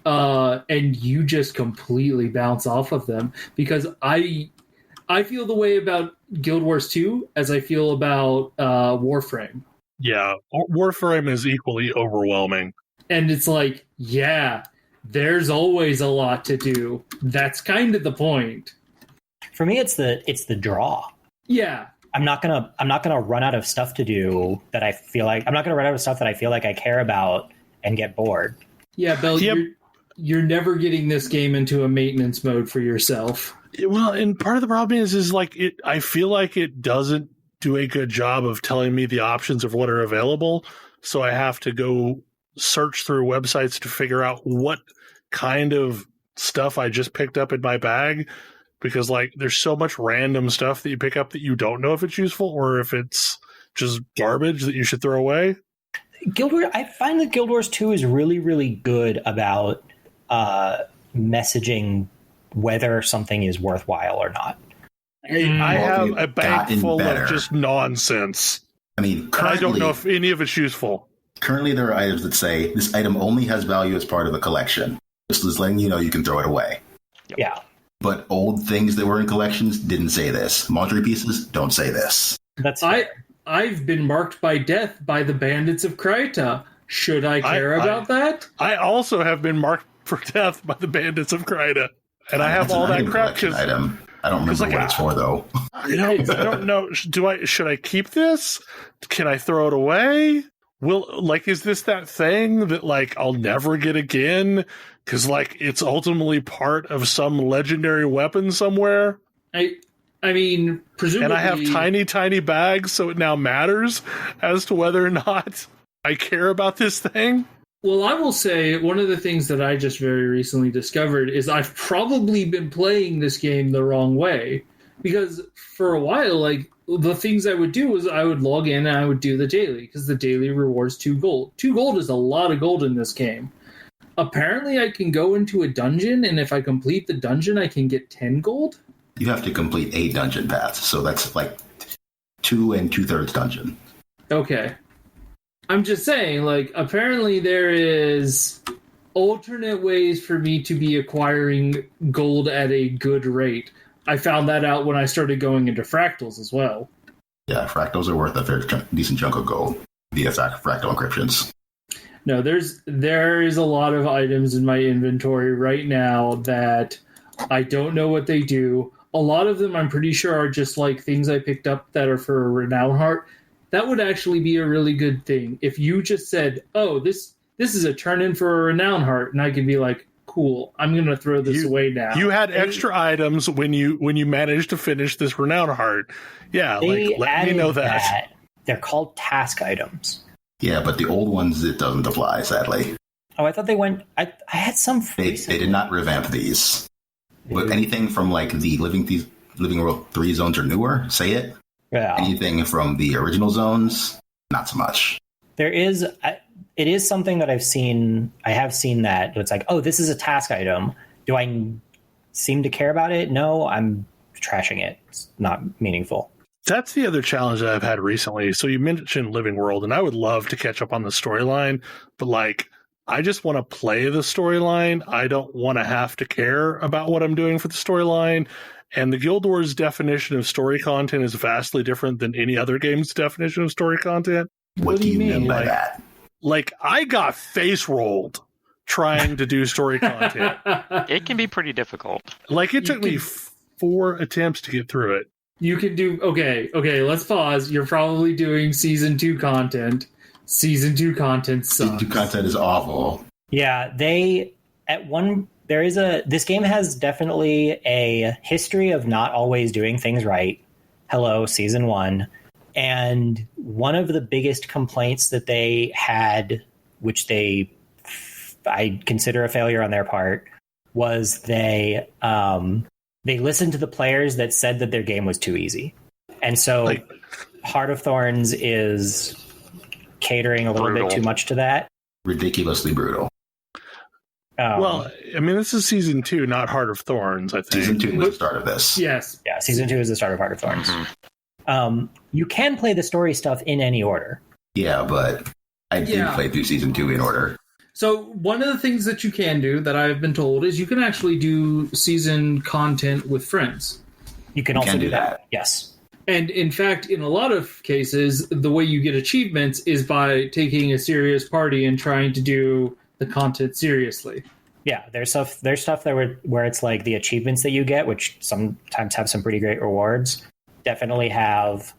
and you just completely bounce off of them. Because I feel the way about Guild Wars 2 as I feel about Warframe. Yeah, Warframe is equally overwhelming. And it's like, yeah, there's always a lot to do. That's kind of the point. For me, it's the draw. Yeah. I'm not gonna run out of stuff to do that I feel like I'm not gonna run out of stuff that I feel like I care about and get bored. Yeah, Bel, you're never getting this game into a maintenance mode for yourself. Well, and part of the problem is like I feel like it doesn't do a good job of telling me the options of what are available. So I have to go search through websites to figure out what kind of stuff I just picked up in my bag. Because like there's so much random stuff that you pick up that you don't know if it's useful or if it's just garbage that you should throw away. I find that Guild Wars 2 is really, really good about messaging whether something is worthwhile or not. I have a bag full of just nonsense. I mean, I don't know if any of it's useful. Currently, there are items that say this item only has value as part of a collection. Just letting you know you can throw it away. Yeah. But old things that were in collections didn't say this. Monetary pieces don't say this. That's I've been marked by death by the bandits of Kryta. Should I care about that? I also have been marked for death by the bandits of Kryta. And I have all that crap because item. I don't remember what it's for though. I don't know. Should I keep this? Can I throw it away? Is this that thing that like I'll never get again? Because like it's ultimately part of some legendary weapon somewhere. I mean, presumably, and I have tiny bags, so it now matters as to whether or not I care about this thing. Well, I will say one of the things that I just very recently discovered is I've probably been playing this game the wrong way. Because for a while, like, the things I would do was I would log in and I would do the daily, because the daily rewards 2 gold. 2 gold is a lot of gold in this game. Apparently, I can go into a dungeon, and if I complete the dungeon, I can get 10 gold? You have to complete 8 dungeon paths, so that's like 2 2/3 dungeon. Okay. I'm just saying, like, apparently there is alternate ways for me to be acquiring gold at a good rate. I found that out when I started going into fractals as well. Yeah, fractals are worth a fair decent chunk of gold via fractal encryptions. No, there is a lot of items in my inventory right now that I don't know what they do. A lot of them I'm pretty sure are just like things I picked up that are for a renown heart. That would actually be a really good thing. If you just said, oh, this is a turn-in for a renown heart, and I could be like, cool, I'm going to throw this away now. You had extra items when you managed to finish this renown heart. Yeah, like let me know that. They're called task items. Yeah, but the old ones, it doesn't apply, sadly. Oh, I thought they went... I had some... They did not revamp these. But anything from like the Living World 3 zones or newer, say it. Yeah. Anything from the original zones, not so much. There is... It is something that I've seen. I have seen that. It's like, oh, this is a task item. Do I seem to care about it? No, I'm trashing it. It's not meaningful. That's the other challenge that I've had recently. So you mentioned Living World, and I would love to catch up on the storyline, but like, I just want to play the storyline. I don't want to have to care about what I'm doing for the storyline. And the Guild Wars definition of story content is vastly different than any other game's definition of story content. What do you mean by that? Like, I got face rolled trying to do story content. It can be pretty difficult. Like, it took me 4 attempts to get through it. You can do... Okay, let's pause. You're probably doing Season 2 content. Season 2 content sucks. Season 2 content is awful. Yeah, this game has definitely a history of not always doing things right. Hello, Season 1. And one of the biggest complaints that they had, which I consider a failure on their part, was they listened to the players that said that their game was too easy. And so Heart of Thorns catering a little bit too much to that. Ridiculously brutal. Well, I mean, this is season 2, not Heart of Thorns, I think. Season 2 was the start of this. Yes. Yeah, season 2 is the start of Heart of Thorns. Mm-hmm. You can play the story stuff in any order. Yeah, but I did play through season 2 in order. So one of the things that you can do that I've been told is you can actually do season content with friends. You can also do that. Yes. And in fact, in a lot of cases, the way you get achievements is by taking a serious party and trying to do the content seriously. Yeah, there's stuff there where it's like the achievements that you get, which sometimes have some pretty great rewards, definitely have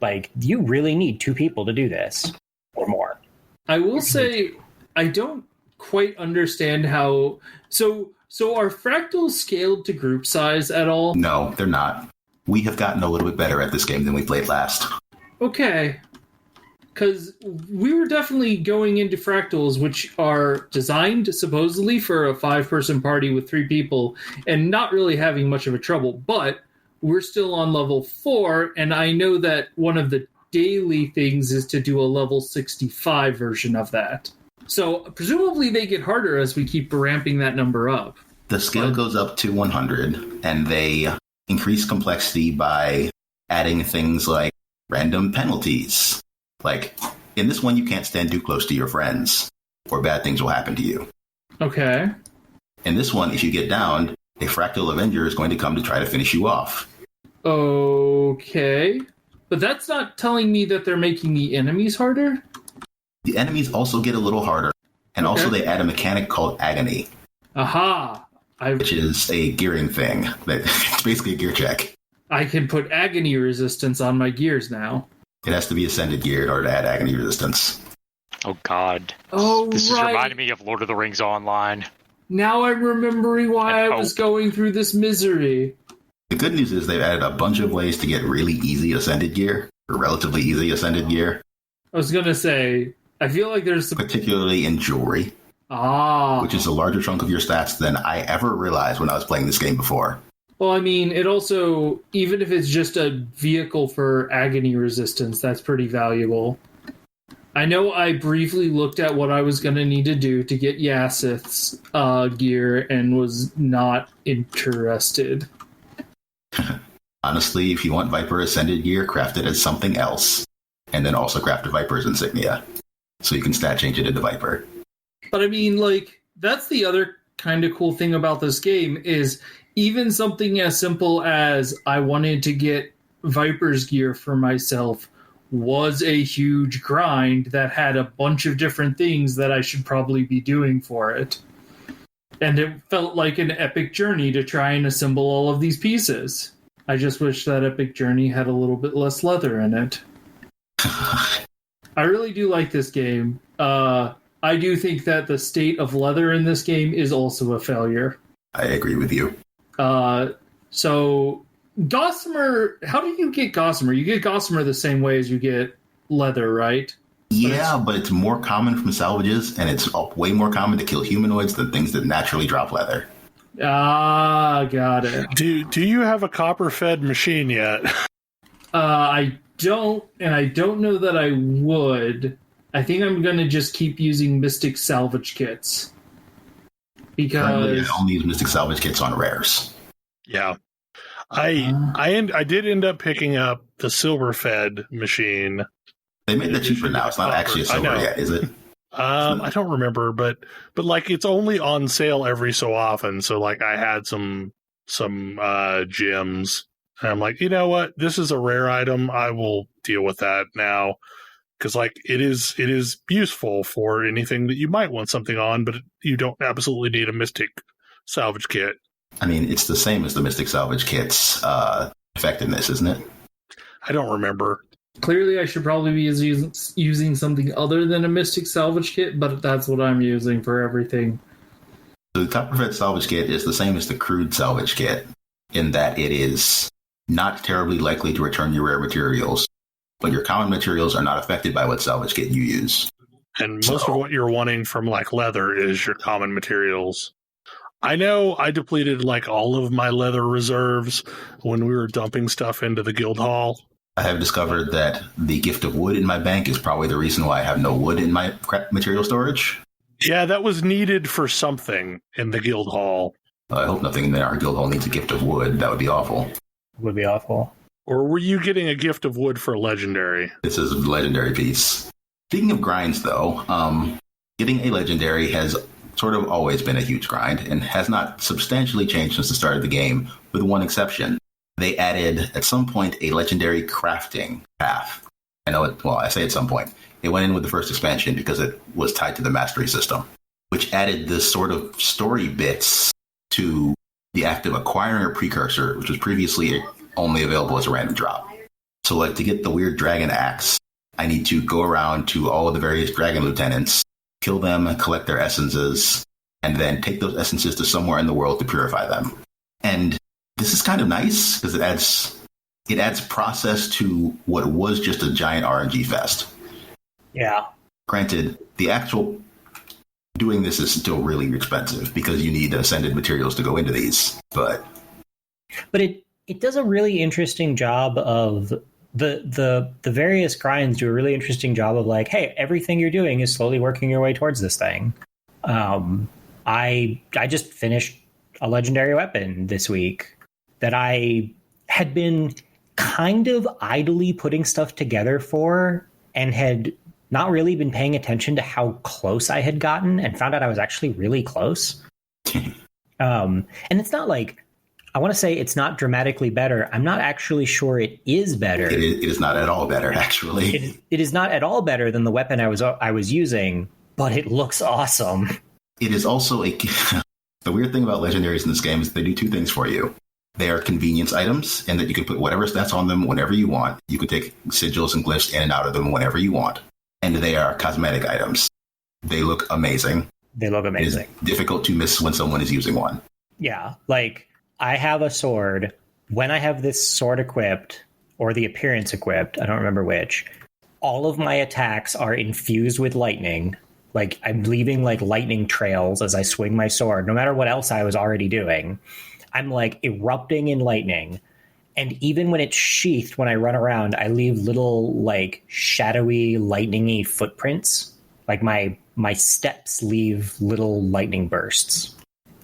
like you really need 2 people to do this or more. I will say I don't quite understand how so are fractals scaled to group size at all? No, they're not. We have gotten a little bit better at this game than we played last. Okay. Because we were definitely going into fractals, which are designed supposedly for a 5-person party with 3 people, and not really having much of a trouble. But we're still on level 4, and I know that one of the daily things is to do a level 65 version of that. So presumably they get harder as we keep ramping that number up. The scale goes up to 100, and they increase complexity by adding things like random penalties. Like, in this one, you can't stand too close to your friends, or bad things will happen to you. Okay. In this one, if you get downed, a Fractal Avenger is going to come to try to finish you off. Okay. But that's not telling me that they're making the enemies harder? The enemies also get a little harder, and also they add a mechanic called Agony. Aha! Which is a gearing thing. It's basically a gear check. I can put Agony resistance on my gears now. It has to be ascended gear in order to add Agony resistance. Oh, God. Oh, this is reminding me of Lord of the Rings Online. Now I'm remembering why I was going through this misery. The good news is they've added a bunch of ways to get really easy ascended gear, or relatively easy ascended gear. I was going to say, I feel like there's some... Particularly in jewelry. Which is a larger chunk of your stats than I ever realized when I was playing this game before. Well, I mean, it also, even if it's just a vehicle for Agony resistance, that's pretty valuable. I know I briefly looked at what I was going to need to do to get Yasith's gear and was not interested. Honestly, if you want Viper Ascended gear, craft it as something else. And then also craft a Viper's insignia. So you can stat change it into Viper. But I mean, like, that's the other kind of cool thing about this game is even something as simple as I wanted to get Viper's gear for myself was a huge grind that had a bunch of different things that I should probably be doing for it. And it felt like an epic journey to try and assemble all of these pieces. I just wish that epic journey had a little bit less leather in it. I really do like this game. I do think that the state of leather in this game is also a failure. I agree with you. So, Gossamer, how do you get Gossamer? You get Gossamer the same way as you get leather, right? Yeah, but it's more common from salvages, and it's way more common to kill humanoids than things that naturally drop leather. Ah, got it. Do you have a copper-fed machine yet? I don't, and I don't know that I would. I think I'm going to just keep using Mystic Salvage Kits. Because currently, I only use Mystic Salvage Kits on rares. Yeah. I did end up picking up the silver-fed machine. They made that cheaper now. It's not actually a silver yet, is it? I don't remember, but like it's only on sale every so often. So like I had some gems, and I'm like, you know what? This is a rare item. I will deal with that now. Because like it is useful for anything that you might want something on, but you don't absolutely need a Mystic Salvage Kit. I mean, it's the same as the Mystic Salvage Kit's effectiveness, isn't it? I don't remember. Clearly, I should probably be using something other than a Mystic Salvage Kit, but that's what I'm using for everything. The Copperfed Salvage Kit is the same as the Crude Salvage Kit, in that it is not terribly likely to return your rare materials. But your common materials are not affected by what salvage kit you use. And most of what you're wanting from like leather is your common materials. I know I depleted like all of my leather reserves when we were dumping stuff into the guild hall. I have discovered that the gift of wood in my bank is probably the reason why I have no wood in my material storage. Yeah, that was needed for something in the guild hall. I hope nothing in our guild hall needs a gift of wood. That would be awful. Would be awful. Or were you getting a gift of wood for legendary? This is a legendary piece. Speaking of grinds, though, getting a legendary has sort of always been a huge grind and has not substantially changed since the start of the game, with one exception. They added, at some point, a legendary crafting path. I know it, well, I say at some point. It went in with the first expansion because it was tied to the mastery system, which added this sort of story bits to the act of acquiring a precursor, which was previously only available as a random drop. So, like, to get the weird dragon axe, I need to go around to all of the various dragon lieutenants, kill them, collect their essences, and then take those essences to somewhere in the world to purify them. And this is kind of nice because it adds process to what was just a giant RNG fest. Yeah. Granted, the actual doing this is still really expensive because you need ascended materials to go into these, but it does a really interesting job of the various grinds do a really interesting job of like, hey, everything you're doing is slowly working your way towards this thing. I just finished a legendary weapon this week that I had been kind of idly putting stuff together for and had not really been paying attention to how close I had gotten and found out I was actually really close. And it's not like, I want to say it's not dramatically better. I'm not actually sure it is better. It is not at all better, actually. It is not at all better than the weapon I was using, but it looks awesome. It is also the weird thing about legendaries in this game is they do two things for you. They are convenience items, and that you can put whatever stats on them whenever you want. You can take sigils and glyphs in and out of them whenever you want. And they are cosmetic items. They look amazing. It is difficult to miss when someone is using one. Yeah, like, I have a sword. When I have this sword equipped, or the appearance equipped, I don't remember which, all of my attacks are infused with lightning. Like, I'm leaving, like, lightning trails as I swing my sword, no matter what else I was already doing. I'm, like, erupting in lightning. And even when it's sheathed, when I run around, I leave little, like, shadowy, lightning-y footprints. Like, my steps leave little lightning bursts.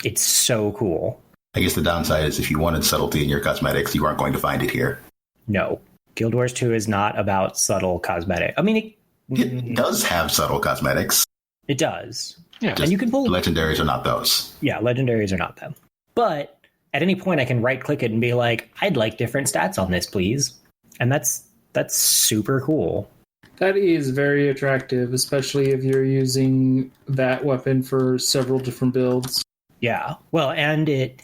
It's so cool. I guess the downside is if you wanted subtlety in your cosmetics, you aren't going to find it here. No. Guild Wars 2 is not about subtle cosmetic. I mean, it does have subtle cosmetics. It does. Yeah. And you can pull... Legendaries are not those. Yeah, legendaries are not them. But at any point, I can right-click it and be like, I'd like different stats on this, please. And that's super cool. That is very attractive, especially if you're using that weapon for several different builds. Yeah. Well, and it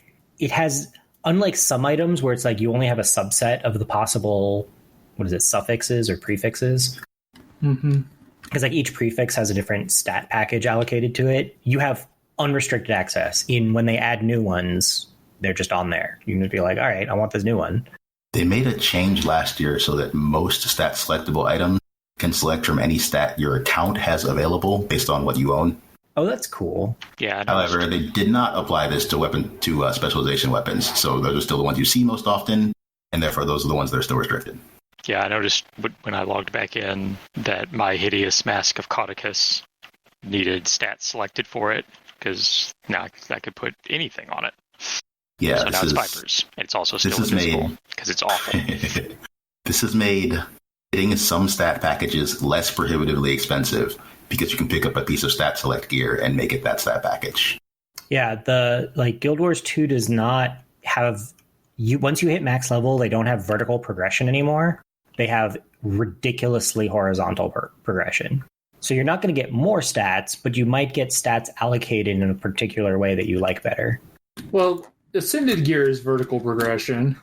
has, unlike some items where it's like you only have a subset of the possible, suffixes or prefixes. Mm-hmm. Because like each prefix has a different stat package allocated to it. You have unrestricted access. When they add new ones, they're just on there. You can just be like, all right, I want this new one. They made a change last year so that most stat selectable items can select from any stat your account has available based on what you own. Oh, that's cool. Yeah. However, they did not apply this to specialization weapons, so those are still the ones you see most often, and therefore those are the ones that are still restricted. Yeah, I noticed when I logged back in that my hideous mask of Caudicus needed stats selected for it, because now I could put anything on it. Yeah, so now it's Vipers. And it's also still invisible, because it's awful. This has made getting some stat packages less prohibitively expensive, because you can pick up a piece of stat select gear and make it that stat package. Yeah, Guild Wars 2 does not have once you hit max level, they don't have vertical progression anymore. They have ridiculously horizontal progression. So you're not going to get more stats, but you might get stats allocated in a particular way that you like better. Well, Ascended Gear is vertical progression.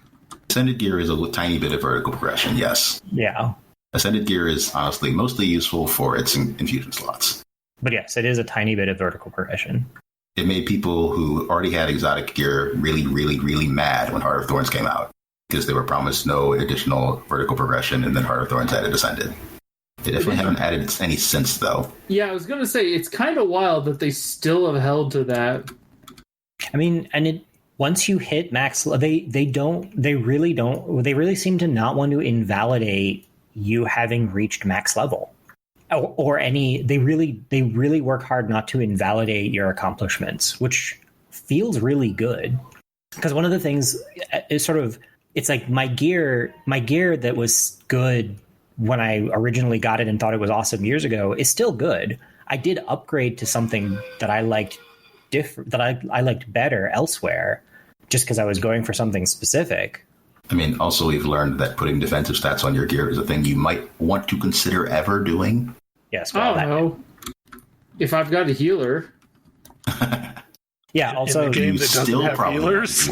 Ascended Gear is a tiny bit of vertical progression, yes. Yeah. Ascended Gear is honestly mostly useful for its infusion slots. But yes, it is a tiny bit of vertical progression. It made people who already had exotic gear really, really, really mad when Heart of Thorns came out, because they were promised no additional vertical progression, and then Heart of Thorns added Ascended. They definitely haven't added any since, though. Yeah, I was going to say, it's kind of wild that they still have held to that. I mean, and once you hit max, they really seem to not want to invalidate you having reached max level, or any. They really work hard not to invalidate your accomplishments, which feels really good. Because one of the things is it's like my gear that was good when I originally got it and thought it was awesome years ago is still good. I did upgrade to something that I liked I liked better elsewhere, just because I was going for something specific. I mean, also we've learned that putting defensive stats on your gear is a thing you might want to consider ever doing. Yes, I don't know. If I've got a healer. Yeah, also in the game that doesn't still have probably healers.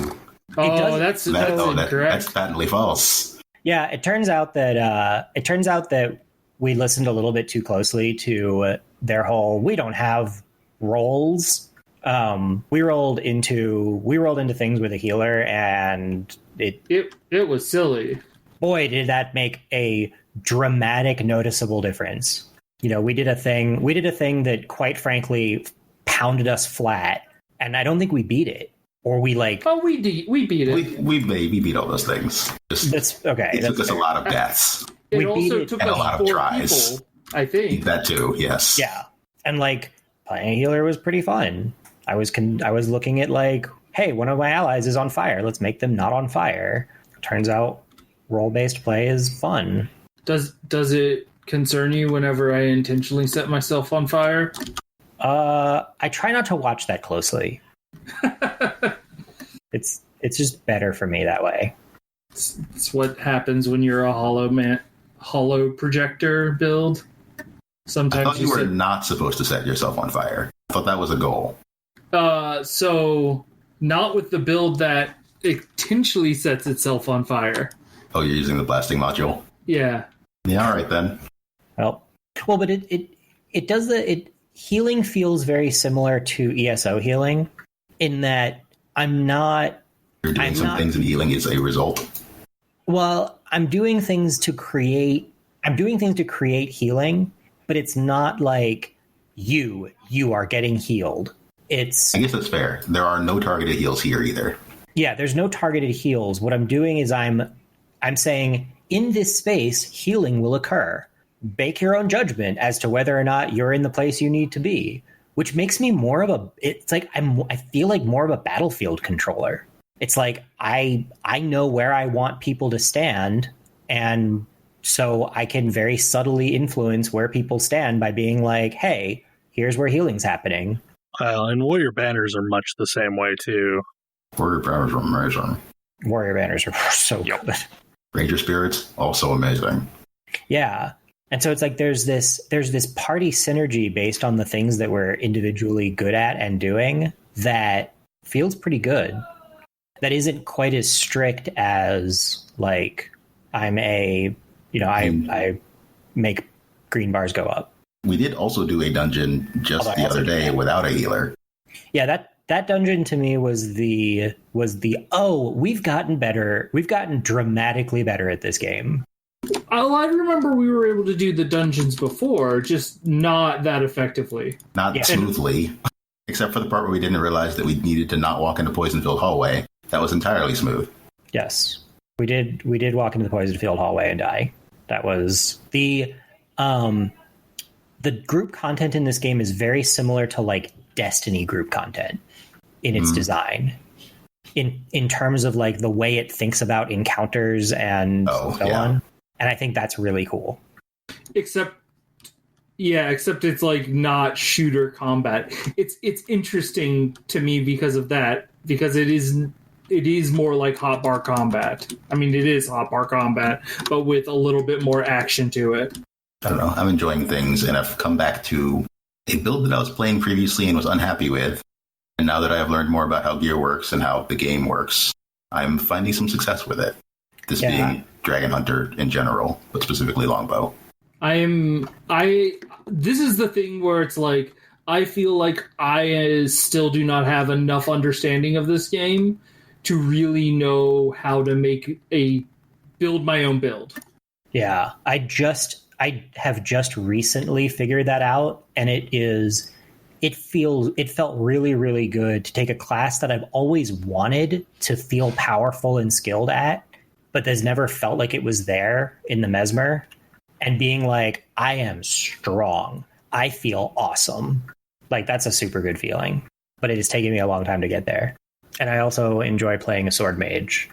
That's incorrect. That's patently false. Yeah, it turns out that we listened a little bit too closely to their whole "we don't have roles." We rolled into things with a healer, and it was silly. Boy, did that make a dramatic, noticeable difference. We did a thing that, quite frankly, pounded us flat, and I don't think we beat it. Or we beat it. We beat all those things. That's okay. It took us a lot of deaths. It also took us a lot of tries. People, I think. That too, yes. Yeah. And playing a healer was pretty fun. I was looking at hey, one of my allies is on fire. Let's make them not on fire. Turns out role-based play is fun. Does it concern you whenever I intentionally set myself on fire? I try not to watch that closely. It's just better for me that way. It's what happens when you're a hollow projector build. Sometimes I thought you were not supposed to set yourself on fire. I thought that was a goal. So not with the build that intentionally sets itself on fire. Oh, you're using the blasting module? Yeah. Yeah, all right then. Well, but it does healing feels very similar to ESO healing in that You're doing some things and healing is a result. Well, I'm doing things to create healing, but it's not like you are getting healed. I guess that's fair. There are no targeted heals here either. Yeah, there's no targeted heals. What I'm doing is I'm saying in this space, healing will occur. Bake your own judgment as to whether or not you're in the place you need to be, which makes me I feel like more of a battlefield controller. It's like I know where I want people to stand, and so I can very subtly influence where people stand by being like, hey, here's where healing's happening. And warrior banners are much the same way too. Warrior banners are amazing. Warrior banners are so good. Ranger spirits, also amazing. Yeah. And so it's like there's this party synergy based on the things that we're individually good at and doing that feels pretty good. That isn't quite as strict as I make green bars go up. We did also do a dungeon just the other day without a healer. Yeah, that dungeon to me was the we've gotten better. We've gotten dramatically better at this game. Oh, I remember we were able to do the dungeons before, just not that effectively. Not smoothly, except for the part where we didn't realize that we needed to not walk into poison-filled hallway. That was entirely smooth. Yes, we did walk into the poison-filled hallway and die. That was the group content in this game is very similar to Destiny group content in its design. In terms of the way it thinks about encounters and on. And I think that's really cool. Except it's not shooter combat. It's interesting to me because of that, because it is more like hotbar combat. I mean, it is hotbar combat, but with a little bit more action to it. I don't know. I'm enjoying things, and I've come back to a build that I was playing previously and was unhappy with. And now that I have learned more about how gear works and how the game works, I'm finding some success with it. This being Dragon Hunter in general, but specifically Longbow. This is the thing where it's I feel like I still do not have enough understanding of this game to really know how to build my own build. Yeah, I have just recently figured that out, and it is it felt really, really good to take a class that I've always wanted to feel powerful and skilled at, but has never felt like it was there in the Mesmer, and being like, I am strong. I feel awesome. Like, that's a super good feeling, but it has taken me a long time to get there. And I also enjoy playing a sword mage.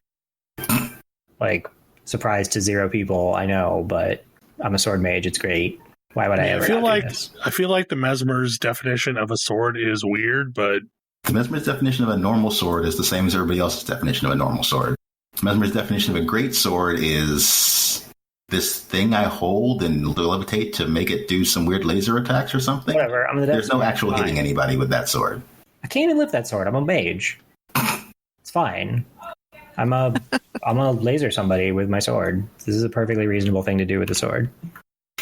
Like, surprise to 0 people, I know, but I'm a sword mage. It's great. Why would I ever do this? I feel like the Mesmer's definition of a sword is weird, but the Mesmer's definition of a normal sword is the same as everybody else's definition of a normal sword. Mesmer's definition of a great sword is this thing I hold and levitate to make it do some weird laser attacks or something. Whatever. There's no actual hitting anybody with that sword. I can't even lift that sword. I'm a mage. It's fine. I'm a laser somebody with my sword. This is a perfectly reasonable thing to do with a sword.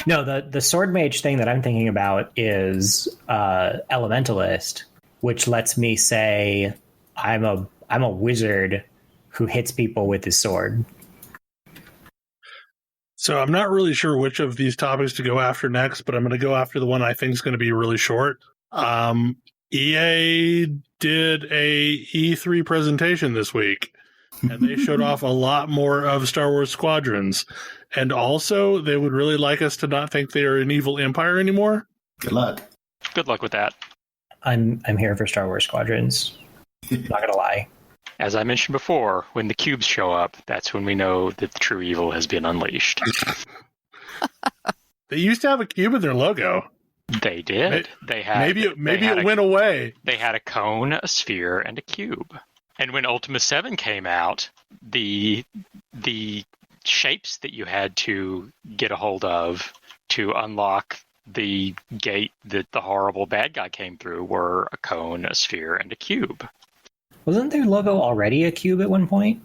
No, the sword mage thing that I'm thinking about is elementalist, which lets me say I'm a wizard who hits people with his sword. So I'm not really sure which of these topics to go after next, but I'm going to go after the one I think is going to be really short. EA did a E3 presentation this week, and they showed off a lot more of Star Wars Squadrons. And also, they would really like us to not think they are an evil empire anymore. Good luck. Good luck with that. I'm here for Star Wars Squadrons. Not going to lie. As I mentioned before, when the cubes show up, that's when we know that the true evil has been unleashed. They used to have a cube in their logo. They did. Maybe it went away. They had a cone, a sphere, and a cube. And when Ultima 7 came out, the shapes that you had to get a hold of to unlock the gate that the horrible bad guy came through were a cone, a sphere, and a cube. Wasn't their logo already a cube at one point?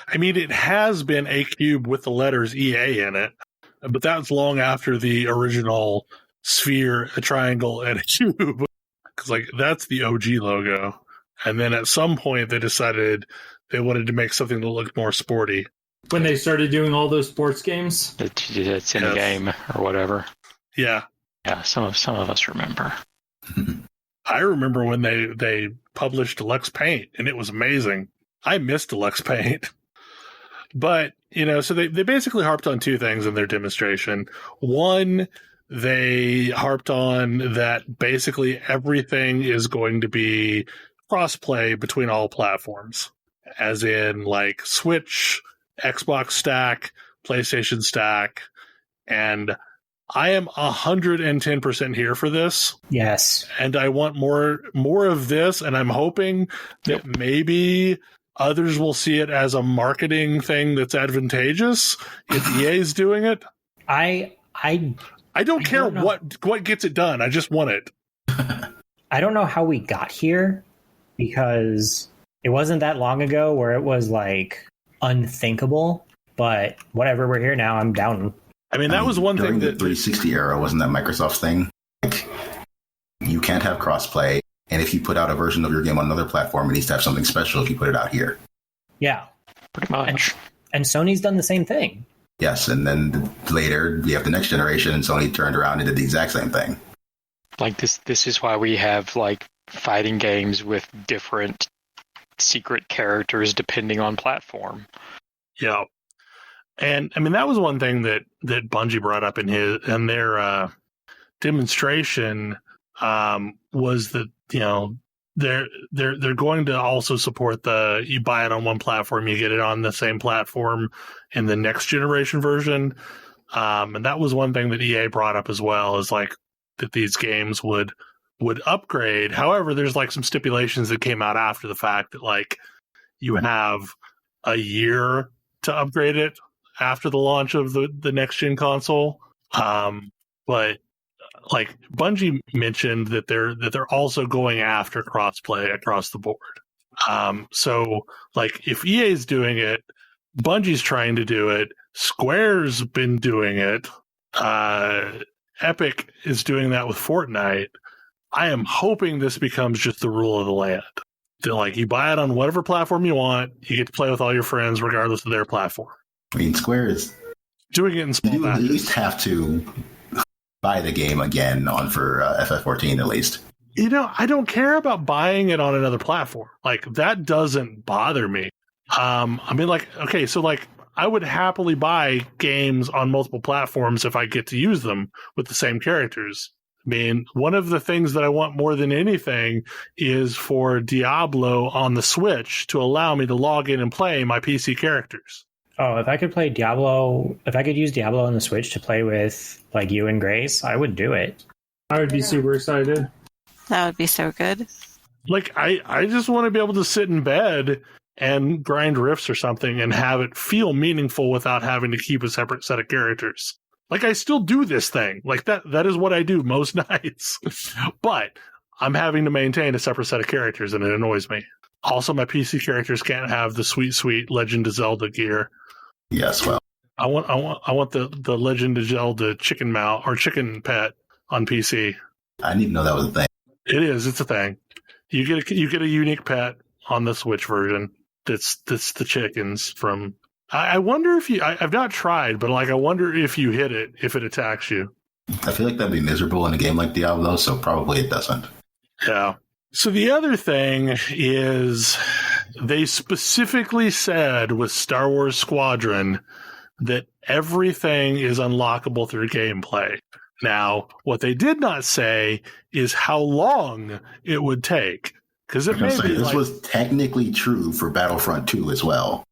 I mean, it has been a cube with the letters EA in it, but that's long after the original sphere, a triangle, and a cube. Because, like, that's the OG logo. And then at some point, they decided they wanted to make something that looked more sporty. When they started doing all those sports games? It's in the game or whatever. Yeah. Yeah, some of us remember. I remember when they published Deluxe Paint, and it was amazing. I missed Deluxe Paint. But, so they basically harped on 2 things in their demonstration. One, they harped on that basically everything is going to be cross-play between all platforms. As in, like, Switch, Xbox Stack, PlayStation Stack, and I am 110% here for this. Yes. And I want more of this, and I'm hoping that maybe others will see it as a marketing thing that's advantageous if EA's doing it. I don't care what gets it done. I just want it. I don't know how we got here, because it wasn't that long ago where it was like unthinkable, but whatever, we're here now. I'm down. I mean, that was one thing that the 360 era wasn't that Microsoft's thing. Like, you can't have crossplay, and if you put out a version of your game on another platform, it needs to have something special if you put it out here. Yeah, pretty much. And Sony's done the same thing. Yes, and then later we have the next generation, and Sony turned around and did the exact same thing. Like this is why we have like fighting games with different secret characters depending on platform. Yeah. And I mean, that was one thing that Bungie brought up in their demonstration, was that, they're going to also support you buy it on one platform, you get it on the same platform in the next generation version. And that was one thing that EA brought up as well, is like that these games would upgrade. However, there's like some stipulations that came out after the fact that like you have a year to upgrade it after the launch of the next gen console. But like Bungie mentioned that they're also going after crossplay across the board. So like if EA's doing it, Bungie's trying to do it, Square's been doing it, Epic is doing that with Fortnite. I am hoping this becomes just the rule of the land. That like you buy it on whatever platform you want, you get to play with all your friends regardless of their platform. I mean, Square is doing it in small batches. You at least have to buy the game again for FF14 at least. I don't care about buying it on another platform. Like, that doesn't bother me. I mean, like, okay, so like, I would happily buy games on multiple platforms if I get to use them with the same characters. I mean, one of the things that I want more than anything is for Diablo on the Switch to allow me to log in and play my PC characters. Oh, if I could play Diablo, if I could use Diablo on the Switch to play with like you and Grace, I would do it. I would be super excited. That would be so good. Like, I just want to be able to sit in bed and grind rifts or something and have it feel meaningful without having to keep a separate set of characters. Like, I still do this thing. Like, that is what I do most nights. But I'm having to maintain a separate set of characters, and it annoys me. Also, my PC characters can't have the sweet Legend of Zelda gear. Yes, well, I want the Legend of Zelda chicken mount or chicken pet on PC. I didn't even know that was a thing. It is. It's a thing. You get a unique pet on the Switch version. That's the chickens from. I wonder if I've not tried, but like I wonder if you hit it, if it attacks you. I feel like that'd be miserable in a game like Diablo, so probably it doesn't. Yeah. So the other thing is they specifically said with Star Wars Squadron that everything is unlockable through gameplay. Now, what they did not say is how long it would take. Because it may be this was technically true for Battlefront 2 as well.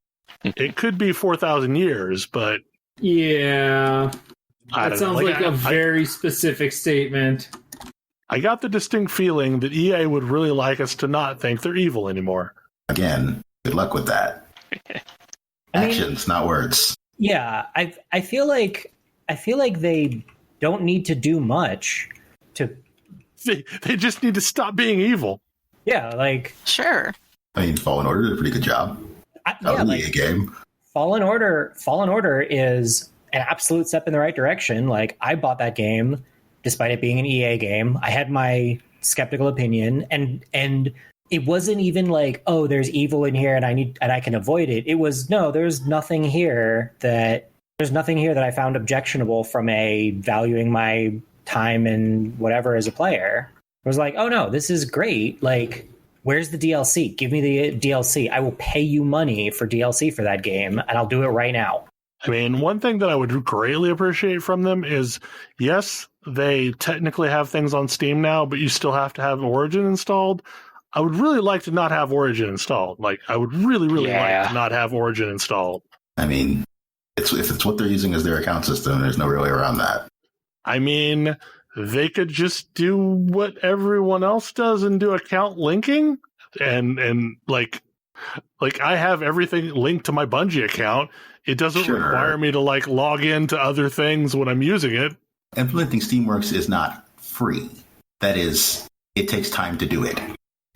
It could be 4,000 years, but Yeah. That sounds like a very specific statement. I got the distinct feeling that EA would really like us to not think they're evil anymore. Again, good luck with that. Actions, not words. Yeah, I feel like they don't need to do much to. They just need to stop being evil. Yeah, like Sure. I mean, Fallen Order did a pretty good job. EA game. Fallen Order is an absolute step in the right direction. Like, I bought that game despite it being an EA game. I had my skeptical opinion, and it wasn't even like, oh, there's evil in here and I can avoid it. It was, no, there's nothing here that I found objectionable from a valuing my time and whatever as a player. It was like, oh no, this is great. Like, where's the DLC? Give me the DLC. I will pay you money for DLC for that game, and I'll do it right now. I mean, one thing that I would greatly appreciate from them is, yes, they technically have things on Steam now, but you still have to have Origin installed. I would really like to not have Origin installed. Like, I would really like to not have Origin installed. I mean, if it's what they're using as their account system, there's no real way around that. I mean, they could just do what everyone else does and do account linking, and like I have everything linked to my Bungie account. It doesn't require me to like log into other things when I'm using it. Implementing Steamworks is not free. That is, it takes time to do it.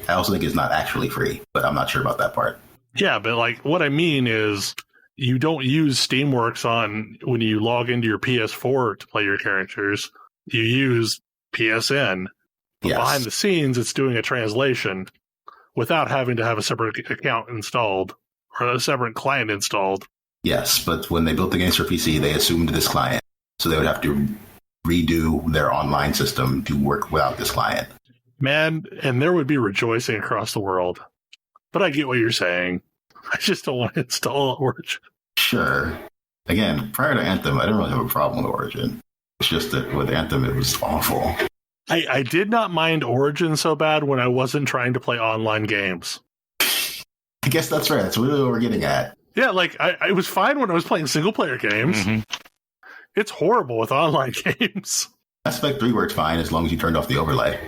I also think it's not actually free, but I'm not sure about that part. Yeah, but like what I mean is you don't use Steamworks on when you log into your PS4 to play your characters. You use PSN. But behind the scenes, it's doing a translation without having to have a separate account installed or a separate client installed. Yes, but when they built the games for PC, they assumed this client. So they would have to redo their online system to work without this client. Man, and there would be rejoicing across the world. But I get what you're saying. I just don't want to install Origin. Sure. Again, prior to Anthem, I didn't really have a problem with Origin. It's just that with Anthem, it was awful. I did not mind Origin so bad when I wasn't trying to play online games. I guess that's right. That's really what we're getting at. Yeah, like, I was fine when I was playing single-player games. Mm-hmm. It's horrible with online games. Mass Effect 3 worked fine as long as you turned off the overlay.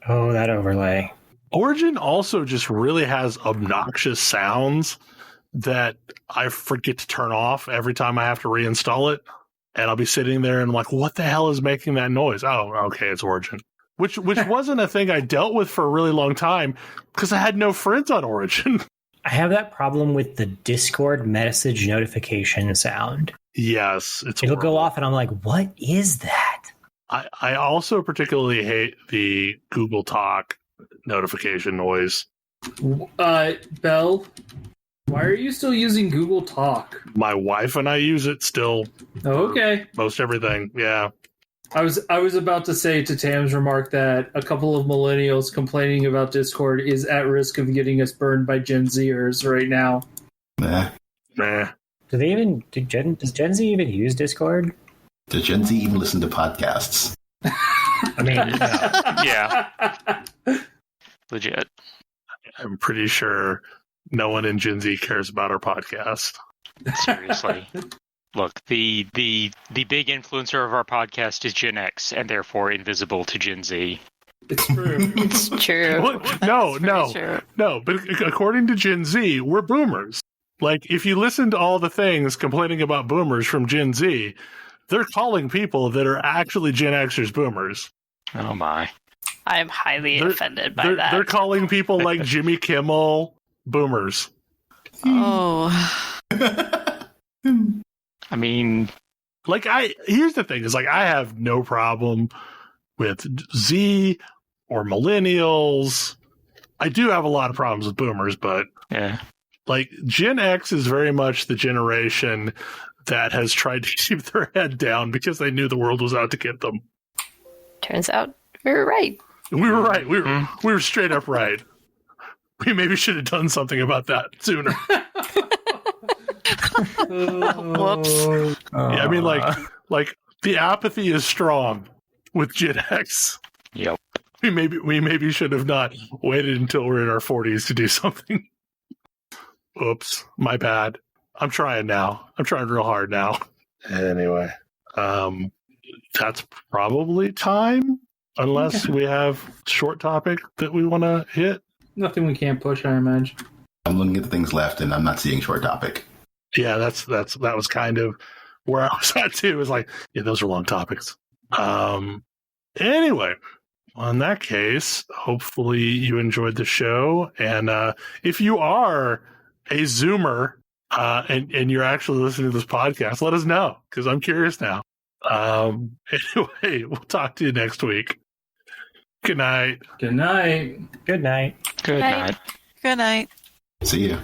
Oh, that overlay. Origin also just really has obnoxious sounds that I forget to turn off every time I have to reinstall it. And I'll be sitting there and I'm like, what the hell is making that noise? Oh, okay, it's Origin. Which wasn't a thing I dealt with for a really long time because I had no friends on Origin. I have that problem with the Discord message notification sound. Yes, it'll go off and I'm like, what is that? I also particularly hate the Google Talk notification noise. Bel, why are you still using Google Talk? My wife and I use it still. Oh, okay. Most everything, yeah. I was about to say to Tam's remark that a couple of millennials complaining about Discord is at risk of getting us burned by Gen Zers right now. Nah. Does Gen Z even use Discord? Does Gen Z even listen to podcasts? I mean, Yeah. Legit. I'm pretty sure no one in Gen Z cares about our podcast. Seriously. Look, the big influencer of our podcast is Gen X, and therefore invisible to Gen Z. It's true. It's true. What? No. True. No, but according to Gen Z, we're boomers. Like, if you listen to all the things complaining about boomers from Gen Z, they're calling people that are actually Gen Xers boomers. Oh my. I'm highly offended by that. They're calling people like Jimmy Kimmel boomers. Oh. I mean, Like, here's the thing, is like, I have no problem with Z or millennials. I do have a lot of problems with boomers, but yeah. like, Gen X is very much the generation that has tried to keep their head down because they knew the world was out to get them. Turns out we were right. We were right. We were straight up right. We maybe should have done something about that sooner. Whoops. Yeah, I mean, like the apathy is strong with Gen X. Yep. We maybe should have not waited until we're in our 40s to do something. Oops, my bad. I'm trying now. I'm trying real hard now. Anyway, that's probably time, unless we have short topic that we want to hit. Nothing we can't push, I imagine. I'm looking at the things left, and I'm not seeing short topic. Yeah, that was kind of where I was at too. It was like, yeah, those are long topics. Anyway, in that case, hopefully you enjoyed the show, and if you are a Zoomer and you're actually listening to this podcast, let us know, because I'm curious now. Anyway, we'll talk to you next week. Good night. Good night. good night. Good Night. night. Good night. See ya.